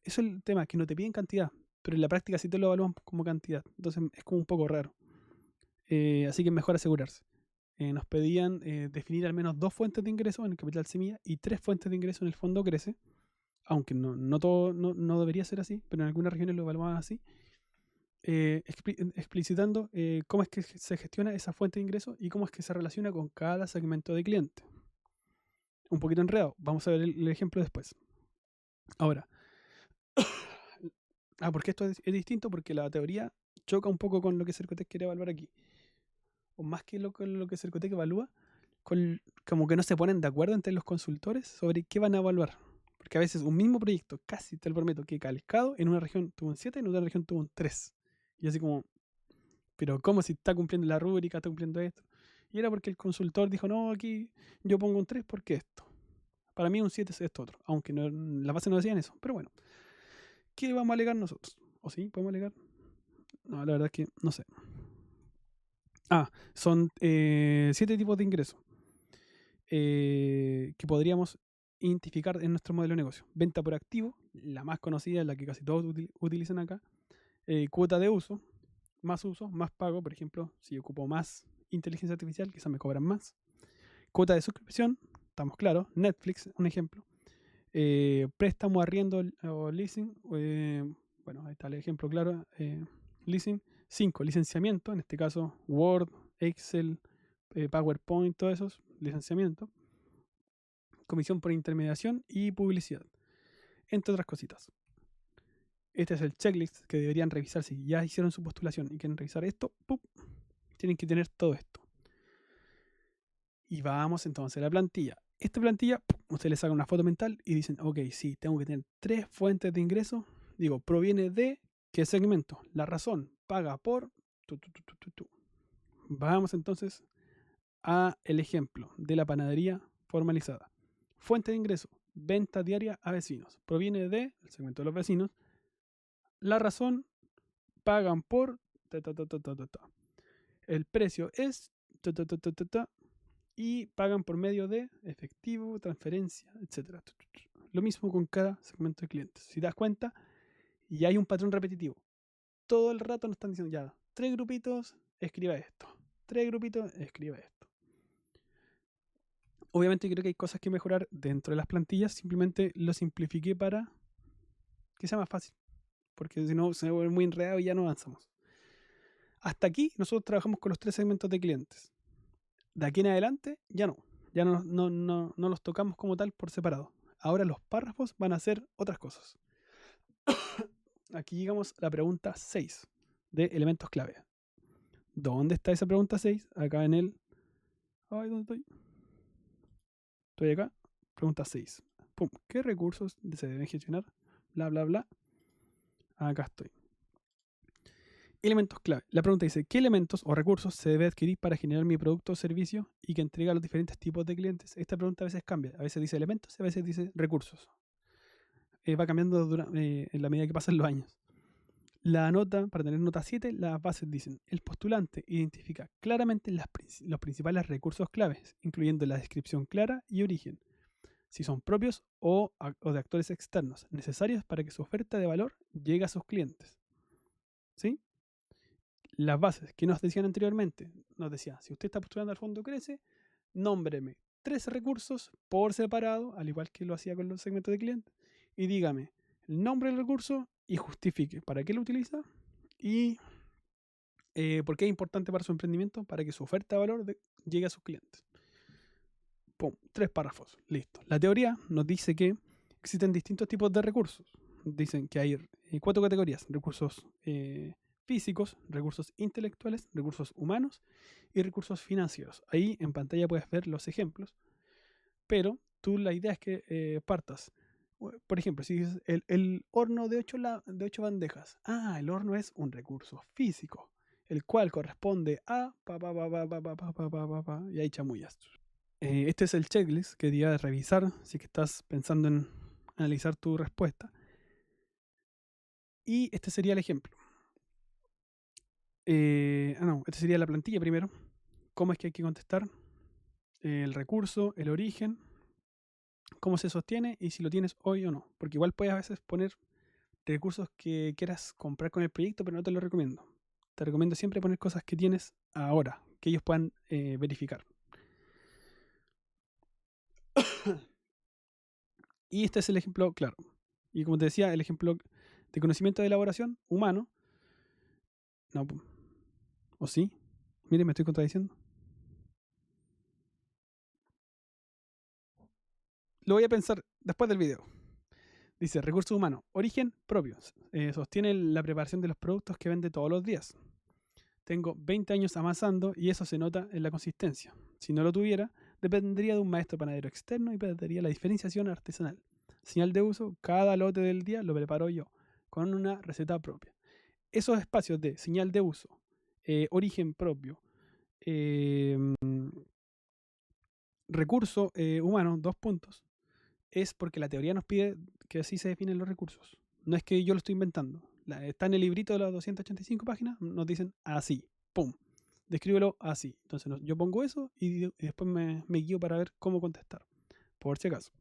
eso es el tema, que no te piden cantidad, pero en la práctica sí te lo evalúan como cantidad. Entonces es como un poco raro. Así que es mejor asegurarse. Nos pedían definir al menos 2 fuentes de ingreso en el capital semilla y 3 fuentes de ingreso en el fondo crece, aunque no todo no debería ser así, pero en algunas regiones lo evaluaban así, explicitando cómo es que se gestiona esa fuente de ingreso y cómo es que se relaciona con cada segmento de cliente. Un poquito enredado, vamos a ver el ejemplo después. Ahora, porque esto es distinto, porque la teoría choca un poco con lo que Cercotec quiere evaluar aquí. O más que lo que Cercotec evalúa, como que no se ponen de acuerdo entre los consultores sobre qué van a evaluar. Porque a veces un mismo proyecto, casi te lo prometo, que calcado, en una región tuvo un 7, en otra región tuvo un 3. Y así como, pero ¿cómo si está cumpliendo la rúbrica, está cumpliendo esto? Y era porque el consultor dijo, no, aquí yo pongo un 3 porque esto. Para mí un 7 es esto otro. Aunque la base no decían eso. Pero bueno, ¿qué vamos a alegar nosotros? ¿O sí? ¿Podemos alegar? No, la verdad es que no sé. Son 7 tipos de ingresos que podríamos identificar en nuestro modelo de negocio. Venta por activo, la más conocida, la que casi todos utilizan acá. Cuota de uso, más pago. Por ejemplo, si ocupo más inteligencia artificial, quizás me cobran más. Cuota de suscripción, estamos claros. Netflix, un ejemplo. Préstamo, arriendo o leasing. Bueno, ahí está el ejemplo claro. Leasing. 5. Licenciamiento, en este caso Word, Excel, PowerPoint, todos esos. Licenciamiento. Comisión por intermediación y publicidad, entre otras cositas. Este es el checklist que deberían revisar si ya hicieron su postulación y quieren revisar esto. ¡Pum! Tienen que tener todo esto. Y vamos entonces a la plantilla. Esta plantilla, usted le saca una foto mental y dicen, ok, sí, tengo que tener 3 fuentes de ingreso. Digo, proviene de ¿qué segmento? La razón, paga por... Vamos entonces a el ejemplo de la panadería formalizada. Fuente de ingreso, venta diaria a vecinos. Proviene del segmento de los vecinos. La razón, pagan por... El precio es... Y pagan por medio de efectivo, transferencia, etc. Lo mismo con cada segmento de clientes. Si te das cuenta, y hay un patrón repetitivo. Todo el rato nos están diciendo, ya, 3 grupitos, escriba esto. 3 grupitos, escriba esto. Obviamente creo que hay cosas que mejorar dentro de las plantillas. Simplemente lo simplifiqué para que sea más fácil. Porque si no, se vuelve muy enredado y ya no avanzamos. Hasta aquí nosotros trabajamos con los 3 segmentos de clientes. De aquí en adelante, ya no. Ya no los tocamos como tal por separado. Ahora los párrafos van a ser otras cosas. Aquí llegamos a la pregunta 6 de elementos clave. ¿Dónde está esa pregunta 6? Acá en el... Ay, ¿dónde estoy? Estoy acá. Pregunta 6. Pum. ¿Qué recursos se deben gestionar? Bla, bla, bla. Acá estoy. Elementos clave. La pregunta dice, ¿qué elementos o recursos se debe adquirir para generar mi producto o servicio y que entrega a los diferentes tipos de clientes? Esta pregunta a veces cambia. A veces dice elementos y a veces dice recursos. Va cambiando en la medida que pasan los años. La nota, para tener nota 7, las bases dicen, el postulante identifica claramente los principales recursos claves, incluyendo la descripción clara y origen, si son propios o de actores externos, necesarios para que su oferta de valor llegue a sus clientes. ¿Sí? Las bases que nos decían anteriormente, nos decía, si usted está postulando al fondo Crece, nómbreme 3 recursos por separado, al igual que lo hacía con los segmentos de clientes, y dígame el nombre del recurso y justifique para qué lo utiliza y por qué es importante para su emprendimiento, para que su oferta de valor llegue a sus clientes. Pum, 3 párrafos, listo. La teoría nos dice que existen distintos tipos de recursos. Dicen que hay 4 categorías: recursos físicos, recursos intelectuales, recursos humanos y recursos financieros. Ahí en pantalla puedes ver los ejemplos, pero la idea es que partas. Por ejemplo, si dices el horno de 8 bandejas. Ah, el horno es un recurso físico, el cual corresponde a y ahí chamullas. Este es el checklist que deberías revisar si que estás pensando en analizar tu respuesta. Y este sería el ejemplo. Esta sería la plantilla primero. ¿Cómo es que hay que contestar? El recurso, el origen, cómo se sostiene y si lo tienes hoy o no. Porque igual puedes a veces poner recursos que quieras comprar con el proyecto, pero no te lo recomiendo. Te recomiendo siempre poner cosas que tienes ahora, que ellos puedan verificar. Y este es el ejemplo claro. Y como te decía, el ejemplo de conocimiento de elaboración humano. No, ¿o sí? Mire, me estoy contradiciendo. Lo voy a pensar después del video. Dice, recursos humanos, origen propio. Sostiene la preparación de los productos que vende todos los días. Tengo 20 años amasando y eso se nota en la consistencia. Si no lo tuviera, dependería de un maestro panadero externo y perdería la diferenciación artesanal. Señal de uso, cada lote del día lo preparo yo, con una receta propia. Esos espacios de señal de uso, origen propio, recurso humano, 2 puntos, es porque la teoría nos pide que así se definen los recursos. No es que yo lo estoy inventando. Está en el librito de las 285 páginas, nos dicen así, pum, descríbelo así. Entonces yo pongo eso y después me guío para ver cómo contestar, por si acaso.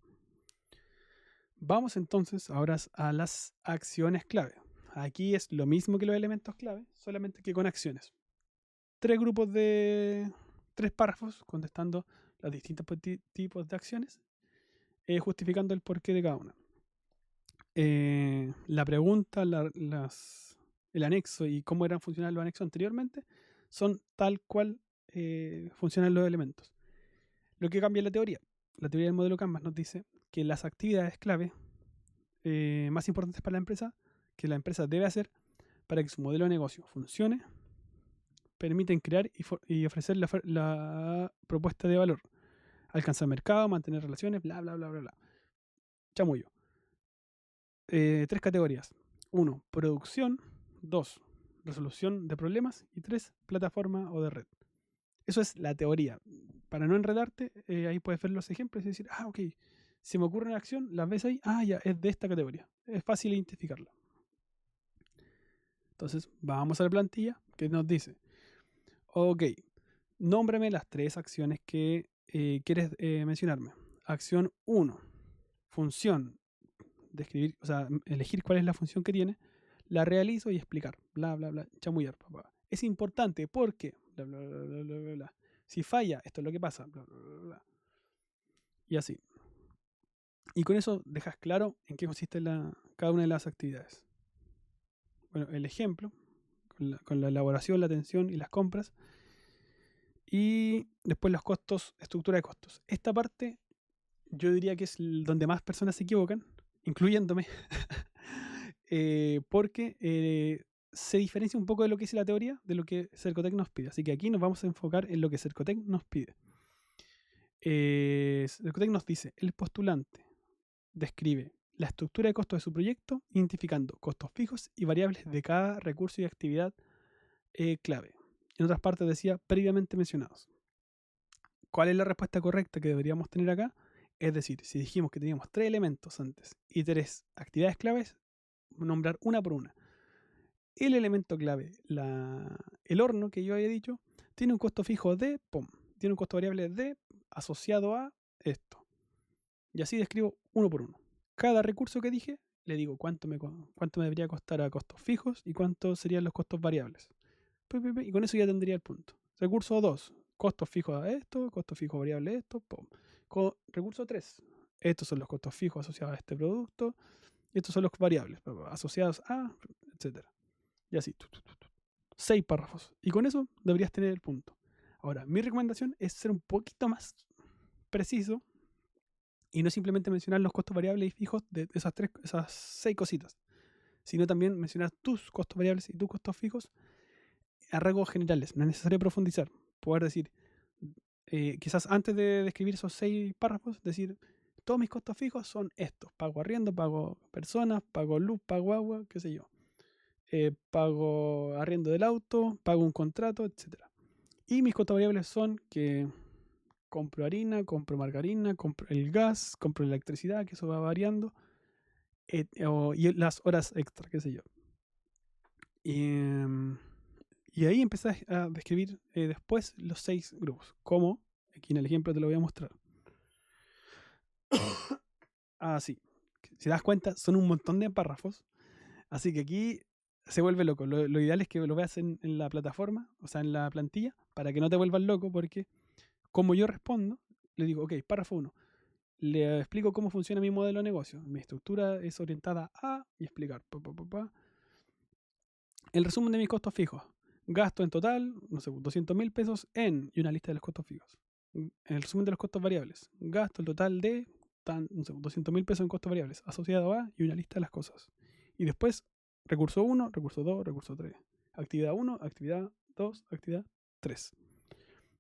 Vamos entonces ahora a las acciones clave. Aquí es lo mismo que los elementos clave, solamente que con acciones. Tres párrafos contestando los distintos tipos de acciones, justificando el porqué de cada una. La pregunta, el anexo y cómo eran funcionales los anexos anteriormente son tal cual funcionan los elementos. Lo que cambia la teoría del modelo Canvas nos dice que las actividades clave más importantes para la empresa, que la empresa debe hacer para que su modelo de negocio funcione, permiten crear y ofrecer la propuesta de valor, alcanzar mercado, mantener relaciones, bla, bla, bla, bla, bla. Chamullo. Tres categorías. 1. Producción. 2. Resolución de problemas. Y 3. Plataforma o de red. Eso es la teoría. Para no enredarte, ahí puedes ver los ejemplos y decir, ok, si me ocurre una acción, las ves ahí, ya, es de esta categoría. Es fácil identificarla. Entonces, vamos a la plantilla que nos dice, ok, nómbrame las tres acciones que quieres mencionarme. Acción 1, función, describir, o sea, elegir cuál es la función que tiene, la realizo y explicar, bla, bla, bla, chamullar, papá. Es importante porque, bla, bla, bla, bla, bla, bla, bla. Si falla, esto es lo que pasa, bla, bla, bla, bla. Y así. Y con eso dejas claro en qué consiste cada una de las actividades. Bueno, el ejemplo, con la elaboración, la atención y las compras. Y después los costos, estructura de costos. Esta parte yo diría que es donde más personas se equivocan, incluyéndome, porque se diferencia un poco de lo que dice la teoría de lo que Cercotec nos pide. Así que aquí nos vamos a enfocar en lo que Cercotec nos pide. Cercotec nos dice, el postulante describe la estructura de costos de su proyecto, identificando costos fijos y variables de cada recurso y actividad clave. En otras partes decía previamente mencionados. ¿Cuál es la respuesta correcta que deberíamos tener acá? Es decir, si dijimos que teníamos tres elementos antes y tres actividades claves, nombrar una por una. El elemento clave, el horno que yo había dicho, tiene un costo fijo de POM, tiene un costo variable de asociado a esto. Y así describo uno por uno. Cada recurso que dije, le digo cuánto me debería costar a costos fijos y cuántos serían los costos variables. Y con eso ya tendría el punto. Recurso 2, costos fijos a esto, costos fijos variables a esto. Pum. Recurso 3, estos son los costos fijos asociados a este producto. Y estos son los variables asociados a, etcétera. Y así. 6 párrafos. Y con eso deberías tener el punto. Ahora, mi recomendación es ser un poquito más preciso y no simplemente mencionar los costos variables y fijos de esas 6 cositas, sino también mencionar tus costos variables y tus costos fijos a rasgos generales. No es necesario profundizar. Poder decir, quizás antes de describir esos 6 párrafos, decir, todos mis costos fijos son estos. Pago arriendo, pago personas, pago luz, pago agua, qué sé yo. Pago arriendo del auto, pago un contrato, etc. Y mis costos variables son que compro harina, compro margarina, compro el gas, compro la electricidad, que eso va variando, y las horas extra, qué sé yo. Y ahí empecé a describir después los 6 grupos, como aquí en el ejemplo te lo voy a mostrar. Sí. Si te das cuenta, son un montón de párrafos, así que aquí se vuelve loco. Lo ideal es que lo veas en la plataforma, o sea, en la plantilla, para que no te vuelvas loco, porque como yo respondo, le digo, ok, párrafo 1. Le explico cómo funciona mi modelo de negocio. Mi estructura es orientada a y explicar. El resumen de mis costos fijos. Gasto en total, no sé, 200.000 pesos y una lista de los costos fijos. El resumen de los costos variables. Gasto el total de, no sé, 200.000 pesos en costos variables, asociado a y una lista de las cosas. Y después, recurso 1, recurso 2, recurso 3. Actividad 1, actividad 2, actividad 3.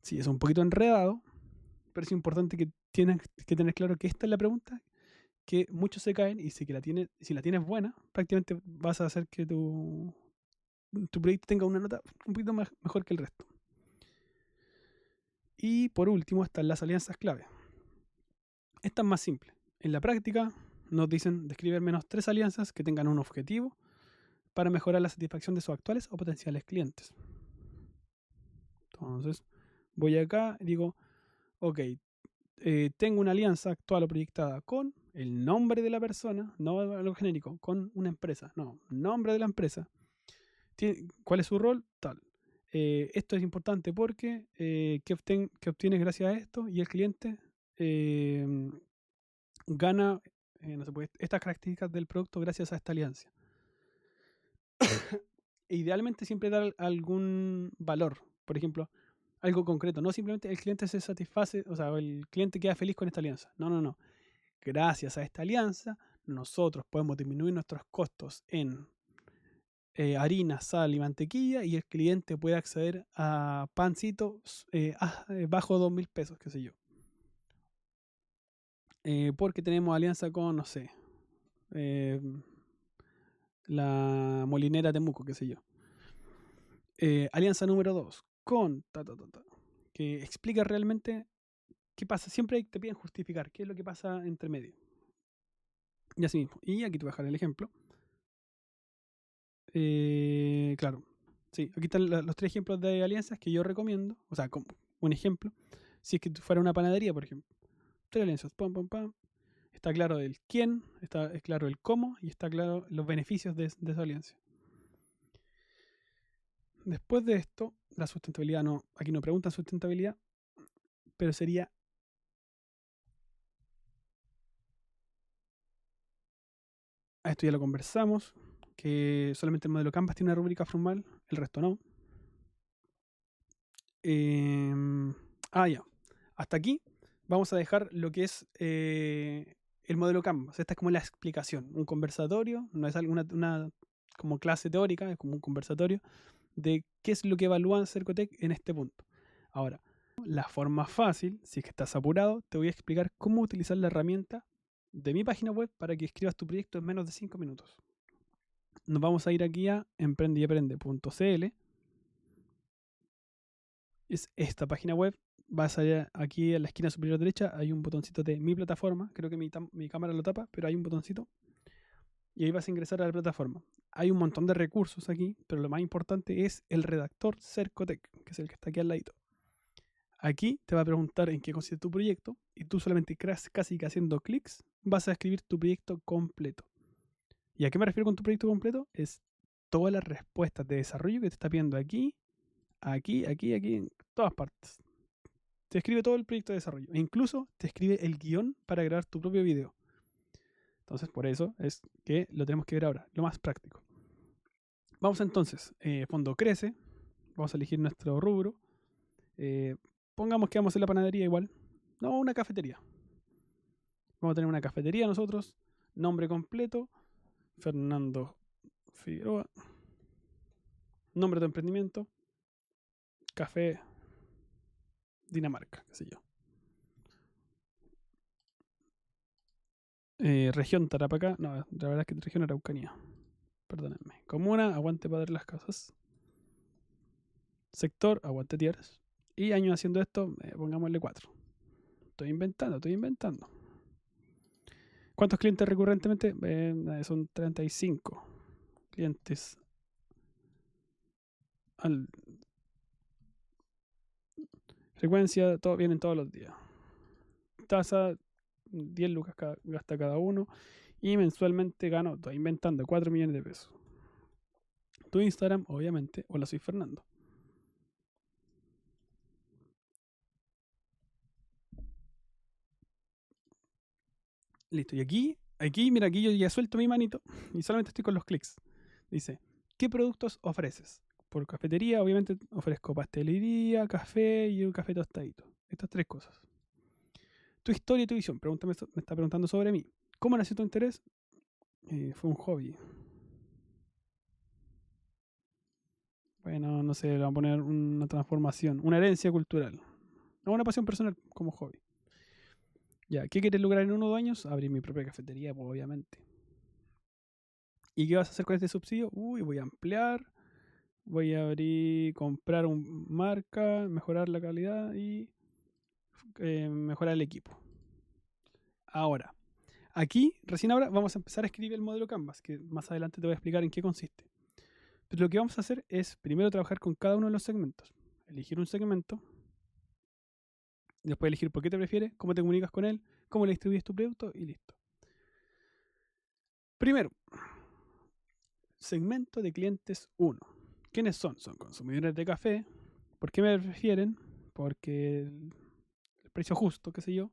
Sí, es un poquito enredado, pero es importante que tienes que tener claro que esta es la pregunta que muchos se caen y si la tienes buena, prácticamente vas a hacer que tu proyecto tenga una nota un poquito mejor que el resto. Y por último están las alianzas clave. Esta es más simple. En la práctica nos dicen describir al menos 3 alianzas que tengan un objetivo para mejorar la satisfacción de sus actuales o potenciales clientes. Entonces, voy acá y digo, ok, tengo una alianza actual o proyectada con el nombre de la persona, no algo genérico, con una empresa. No, nombre de la empresa. ¿Cuál es su rol? Tal. Esto es importante porque ¿qué obtienes gracias a esto? Y el cliente gana no se puede, estas características del producto gracias a esta alianza. Idealmente siempre dar algún valor, por ejemplo, algo concreto, no simplemente el cliente se satisface, o sea, el cliente queda feliz con esta alianza. No, no, no. Gracias a esta alianza, nosotros podemos disminuir nuestros costos en harina, sal y mantequilla y el cliente puede acceder a pancitos bajo 2.000 pesos, qué sé yo. Porque tenemos alianza con, no sé, la molinera Temuco, qué sé yo. Alianza número 2 con que explica realmente qué pasa. Siempre te piden justificar qué es lo que pasa entre medio. Y así mismo. Y aquí te voy a dejar el ejemplo. Claro. Sí, aquí están los 3 ejemplos de alianzas que yo recomiendo. O sea, como un ejemplo. Si es que fuera una panadería, por ejemplo. 3 alianzas. Pam, pam, pam. Está claro el quién, es claro el cómo y está claro los beneficios de esa alianza. Después de esto, la sustentabilidad no. Aquí no preguntan sustentabilidad, pero sería. A esto ya lo conversamos. Que solamente el modelo Canvas tiene una rúbrica formal, el resto no. Ya. Hasta aquí vamos a dejar lo que es el modelo Canvas. Esta es como la explicación, un conversatorio, no es una como clase teórica, es como un conversatorio de qué es lo que evalúa Cercotec en este punto. Ahora, la forma fácil, si es que estás apurado, te voy a explicar cómo utilizar la herramienta de mi página web para que escribas tu proyecto en menos de 5 minutos. Nos vamos a ir aquí a emprendyaprende.cl. Es esta página web. Vas allá, aquí en la esquina superior derecha hay un botoncito de mi plataforma. Creo que mi cámara lo tapa, pero hay un botoncito. Y ahí vas a ingresar a la plataforma. Hay un montón de recursos aquí, pero lo más importante es el redactor Cercotec, que es el que está aquí al ladito. Aquí te va a preguntar en qué consiste tu proyecto y tú solamente casi que haciendo clics vas a escribir tu proyecto completo. ¿Y a qué me refiero con tu proyecto completo? Es todas las respuestas de desarrollo que te está pidiendo aquí, en todas partes. Te escribe todo el proyecto de desarrollo e incluso te escribe el guión para grabar tu propio video. Entonces, por eso es que lo tenemos que ver ahora, lo más práctico. Vamos entonces, fondo crece, vamos a elegir nuestro rubro. Pongamos que vamos a hacer la panadería igual. No, una cafetería. Vamos a tener una cafetería nosotros. Nombre completo, Fernando Figueroa. Nombre de emprendimiento, Café Dinamarca, qué sé yo. Región Tarapacá, no, la verdad es que región Araucanía. Perdónenme. Comuna, Aguante Padre Las Casas. Sector, Aguante Tierras. Y año haciendo esto, pongámosle 4. Estoy inventando. ¿Cuántos clientes recurrentemente? Son 35 clientes. Frecuencia, vienen todos los días. Tasa, 10 lucas gasta cada uno. Y mensualmente gano, estoy inventando, 4 millones de pesos. Tu Instagram, obviamente, hola, soy Fernando. Listo, y aquí, mira, aquí yo ya suelto mi manito y solamente estoy con los clics. Dice, ¿qué productos ofreces? Por cafetería, obviamente, ofrezco pastelería, café y un café tostadito. Estas 3 cosas. Tu historia y tu visión. Me está preguntando sobre mí. ¿Cómo nació tu interés? Fue un hobby. Bueno, no sé, le vamos a poner una transformación, una herencia cultural. No, una pasión personal como hobby. Ya, ¿qué quieres lograr en 1 o 2 años? Abrir mi propia cafetería, pues, obviamente. ¿Y qué vas a hacer con este subsidio? Voy a ampliar, voy a abrir, comprar una marca, mejorar la calidad y mejorar el equipo. Ahora, aquí, recién ahora, vamos a empezar a escribir el modelo Canvas, que más adelante te voy a explicar en qué consiste. Pero lo que vamos a hacer es primero trabajar con cada uno de los segmentos. Elegir un segmento, después elegir por qué te prefieres, cómo te comunicas con él, cómo le distribuyes tu producto y listo. Primero, segmento de clientes 1. ¿Quiénes son? Son consumidores de café. ¿Por qué me prefieren? Porque el precio justo, qué sé yo.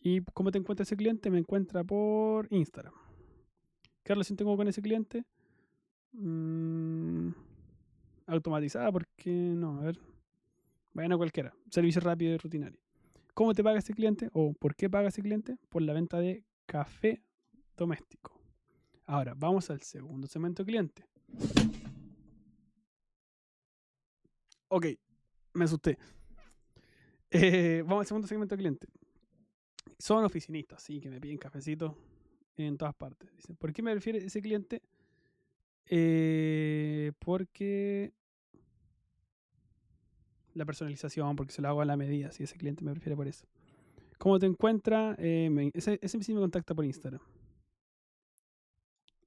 ¿Y cómo te encuentra ese cliente? Me encuentra por Instagram. ¿Qué relación tengo con ese cliente? Automatizada, porque no, a ver. Bueno, cualquiera. Servicio rápido y rutinario. ¿Cómo te paga ese cliente? ¿O por qué paga ese cliente? Por la venta de café doméstico. Ahora, vamos al segundo segmento de cliente. Ok, me asusté. Vamos al segundo segmento de cliente. Son oficinistas, sí, que me piden cafecito en todas partes. Dicen, ¿por qué me refiere ese cliente? Porque la personalización, porque se lo hago a la medida, si ese cliente me prefiere por eso. ¿Cómo te encuentra? Ese sí me contacta por Instagram.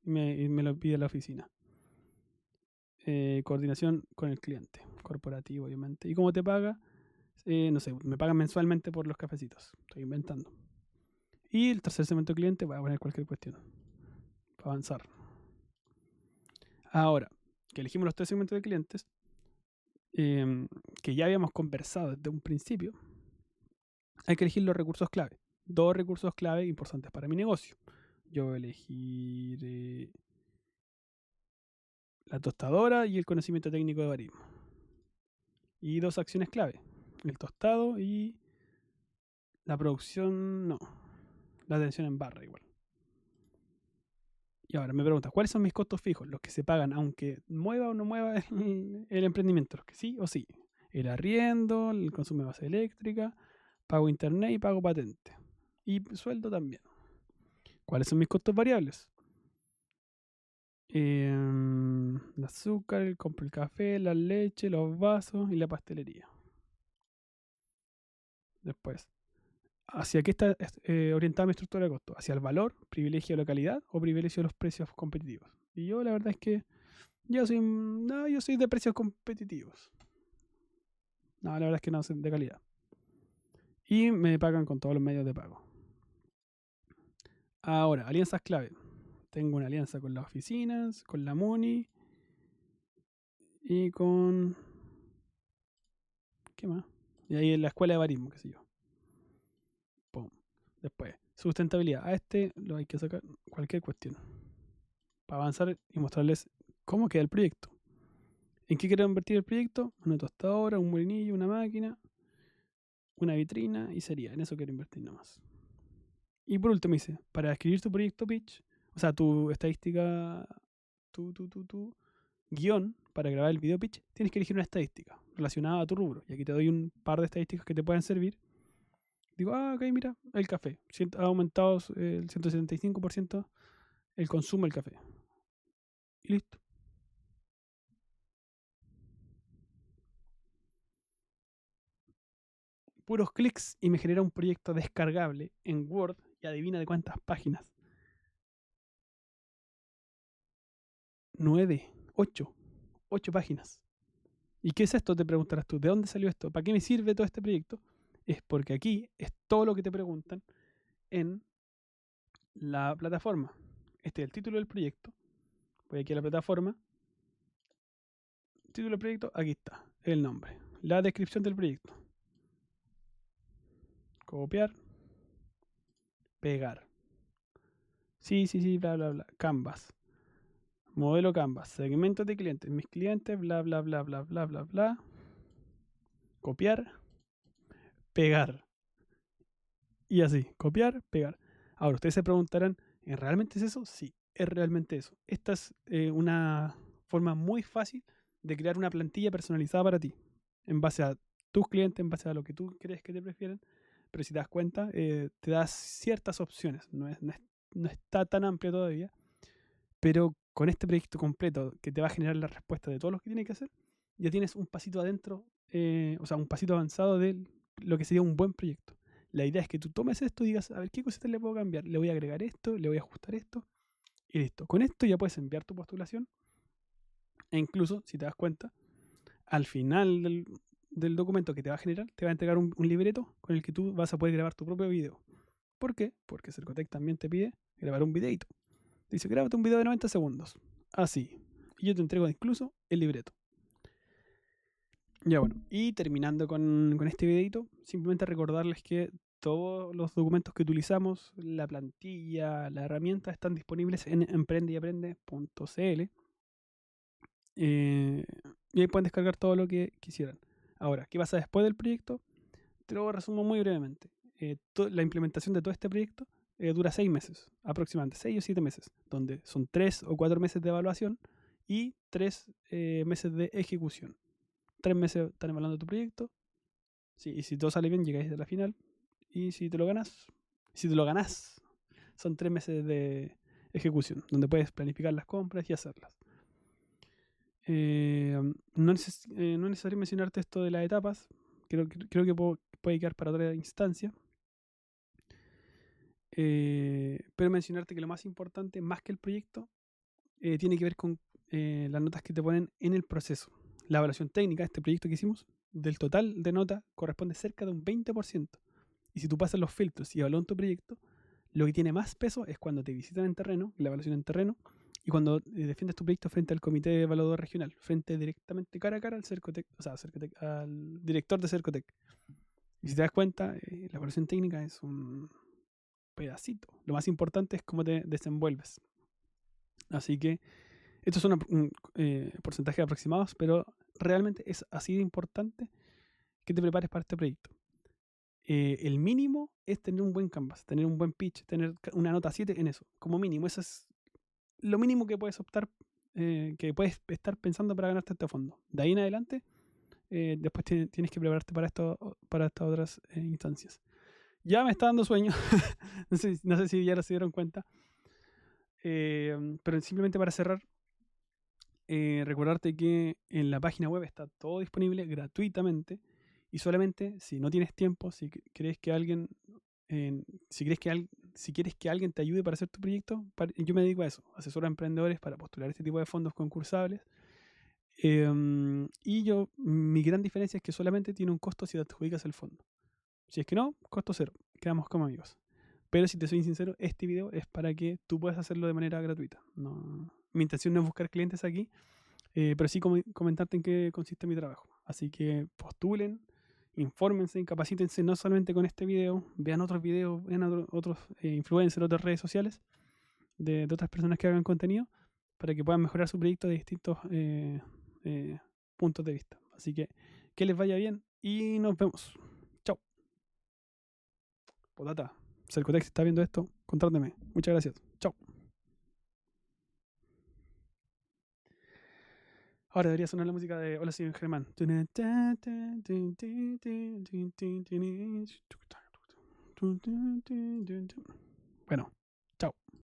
Y me lo pide la oficina. Coordinación con el cliente, corporativo, obviamente. ¿Y cómo te paga? No sé, me pagan mensualmente por los cafecitos. Estoy inventando. Y el tercer segmento de cliente, voy a poner cualquier cuestión para avanzar. Ahora, que elegimos los tres segmentos de clientes, que ya habíamos conversado desde un principio, hay que elegir los recursos clave. Dos recursos clave importantes para mi negocio. Yo voy a elegir la tostadora y el conocimiento técnico de barismo. Y dos acciones clave. El tostado y la producción, no. La atención en barra igual. Y ahora me preguntas, ¿cuáles son mis costos fijos? Los que se pagan aunque mueva o no mueva el emprendimiento. Los que sí o sí. El arriendo, el consumo de base eléctrica, pago internet y pago patente. Y sueldo también. ¿Cuáles son mis costos variables? El azúcar, compro el café, la leche, los vasos y la pastelería. Después, ¿hacia qué está orientada mi estructura de costos? ¿Hacia el valor, privilegio de la calidad o privilegio de los precios competitivos? Y yo la verdad es que yo soy de precios competitivos. No, la verdad es que no soy de calidad. Y me pagan con todos los medios de pago. Ahora, alianzas clave. Tengo una alianza con las oficinas, con la MUNI y con... ¿Qué más? Y ahí en la escuela de barismo, qué sé yo. Pum. Después, sustentabilidad. A este lo hay que sacar cualquier cuestión. Para avanzar y mostrarles cómo queda el proyecto. ¿En qué quiero invertir el proyecto? Una tostadora, un molinillo, una máquina, una vitrina y sería. En eso quiero invertir nomás. Y por último dice, para escribir tu proyecto pitch, o sea, tu estadística, tu guión para grabar el video pitch, tienes que elegir una estadística relacionada a tu rubro. Y aquí te doy un par de estadísticas que te pueden servir. Digo, ok, mira, el café. Ha aumentado el 175% el consumo del café. Y listo. Puros clics y me genera un proyecto descargable en Word y adivina de cuántas páginas. 9, 8 páginas. ¿Y qué es esto? Te preguntarás tú. ¿De dónde salió esto? ¿Para qué me sirve todo este proyecto? Es porque aquí es todo lo que te preguntan en la plataforma. Este es el título del proyecto. Voy aquí a la plataforma. Título del proyecto, aquí está. El nombre. La descripción del proyecto. Copiar. Pegar. Sí, bla, bla, bla. Canvas. Modelo Canvas. Segmentos de clientes. Mis clientes, bla, bla, bla, bla, bla, bla, bla. Copiar. Pegar. Y así. Copiar, pegar. Ahora, ustedes se preguntarán, ¿realmente es eso? Sí, es realmente eso. Esta es una forma muy fácil de crear una plantilla personalizada para ti. En base a tus clientes, en base a lo que tú crees que te prefieren. Pero si te das cuenta, te das ciertas opciones. No está tan amplio todavía. Pero con este proyecto completo que te va a generar la respuesta de todo lo que tienes que hacer, ya tienes un pasito adentro, o sea, un pasito avanzado de lo que sería un buen proyecto. La idea es que tú tomes esto y digas, a ver, ¿qué cositas le puedo cambiar? Le voy a agregar esto, le voy a ajustar esto y listo. Con esto ya puedes enviar tu postulación e incluso, si te das cuenta, al final del documento que te va a generar, te va a entregar un libreto con el que tú vas a poder grabar tu propio video. ¿Por qué? Porque Cercotec también te pide grabar un videito. Dice, grábate un video de 90 segundos. Así. Y yo te entrego incluso el libreto. Ya bueno, y terminando con este videito, simplemente recordarles que todos los documentos que utilizamos, la plantilla, la herramienta, están disponibles en emprendyaprende.cl. Y ahí pueden descargar todo lo que quisieran. Ahora, ¿qué pasa después del proyecto? Te lo resumo muy brevemente. La implementación de todo este proyecto dura 6 meses, aproximadamente 6 o 7 meses, donde son 3 o 4 meses de evaluación y 3 meses de ejecución. 3 meses están evaluando tu proyecto. Sí, y si todo sale bien, llegáis a la final. Y si te lo ganas, son 3 meses de ejecución, donde puedes planificar las compras y hacerlas. No es necesario mencionarte esto de las etapas. Creo que puede quedar para otra instancia. Pero mencionarte que lo más importante, más que el proyecto, tiene que ver con las notas que te ponen en el proceso. La evaluación técnica de este proyecto que hicimos, del total de notas, corresponde cerca de un 20%. Y si tú pasas los filtros y evalúan tu proyecto, lo que tiene más peso es cuando te visitan en terreno, la evaluación en terreno, y cuando defiendes tu proyecto frente al comité evaluador regional, frente directamente cara a cara al Cercotec, o sea, al director de Cercotec. Y si te das cuenta, la evaluación técnica es un pedacito. Lo más importante es cómo te desenvuelves. Así que estos son porcentajes aproximados, pero realmente es así de importante que te prepares para este proyecto. El mínimo es tener un buen canvas, tener un buen pitch, tener una nota 7 en eso, como mínimo. Eso es lo mínimo que puedes optar, que puedes estar pensando para ganarte este fondo. De ahí en adelante, después tienes que prepararte para estas otras instancias. Ya me está dando sueño, no sé si ya se dieron cuenta, pero simplemente para cerrar, recordarte que en la página web está todo disponible gratuitamente y solamente si no tienes tiempo, si crees que alguien, si quieres que alguien te ayude para hacer tu proyecto, yo me dedico a eso, asesoro a emprendedores para postular este tipo de fondos concursables. Y mi gran diferencia es que solamente tiene un costo si te adjudicas el fondo. Si es que no, costo cero, quedamos como amigos. Pero si te soy sincero, este video es para que tú puedas hacerlo de manera gratuita. No, mi intención no es buscar clientes aquí, pero sí comentarte en qué consiste mi trabajo. Así que postulen, infórmense, capacítense no solamente con este video, vean otros videos, vean otros influencers, otras redes sociales de otras personas que hagan contenido para que puedan mejorar su proyecto de distintos puntos de vista. Así que les vaya bien y nos vemos. Chao. Potata, Cercotec, si está viendo esto, contáctame. Muchas gracias. Chao. Ahora debería sonar la música de Hola, soy Germán.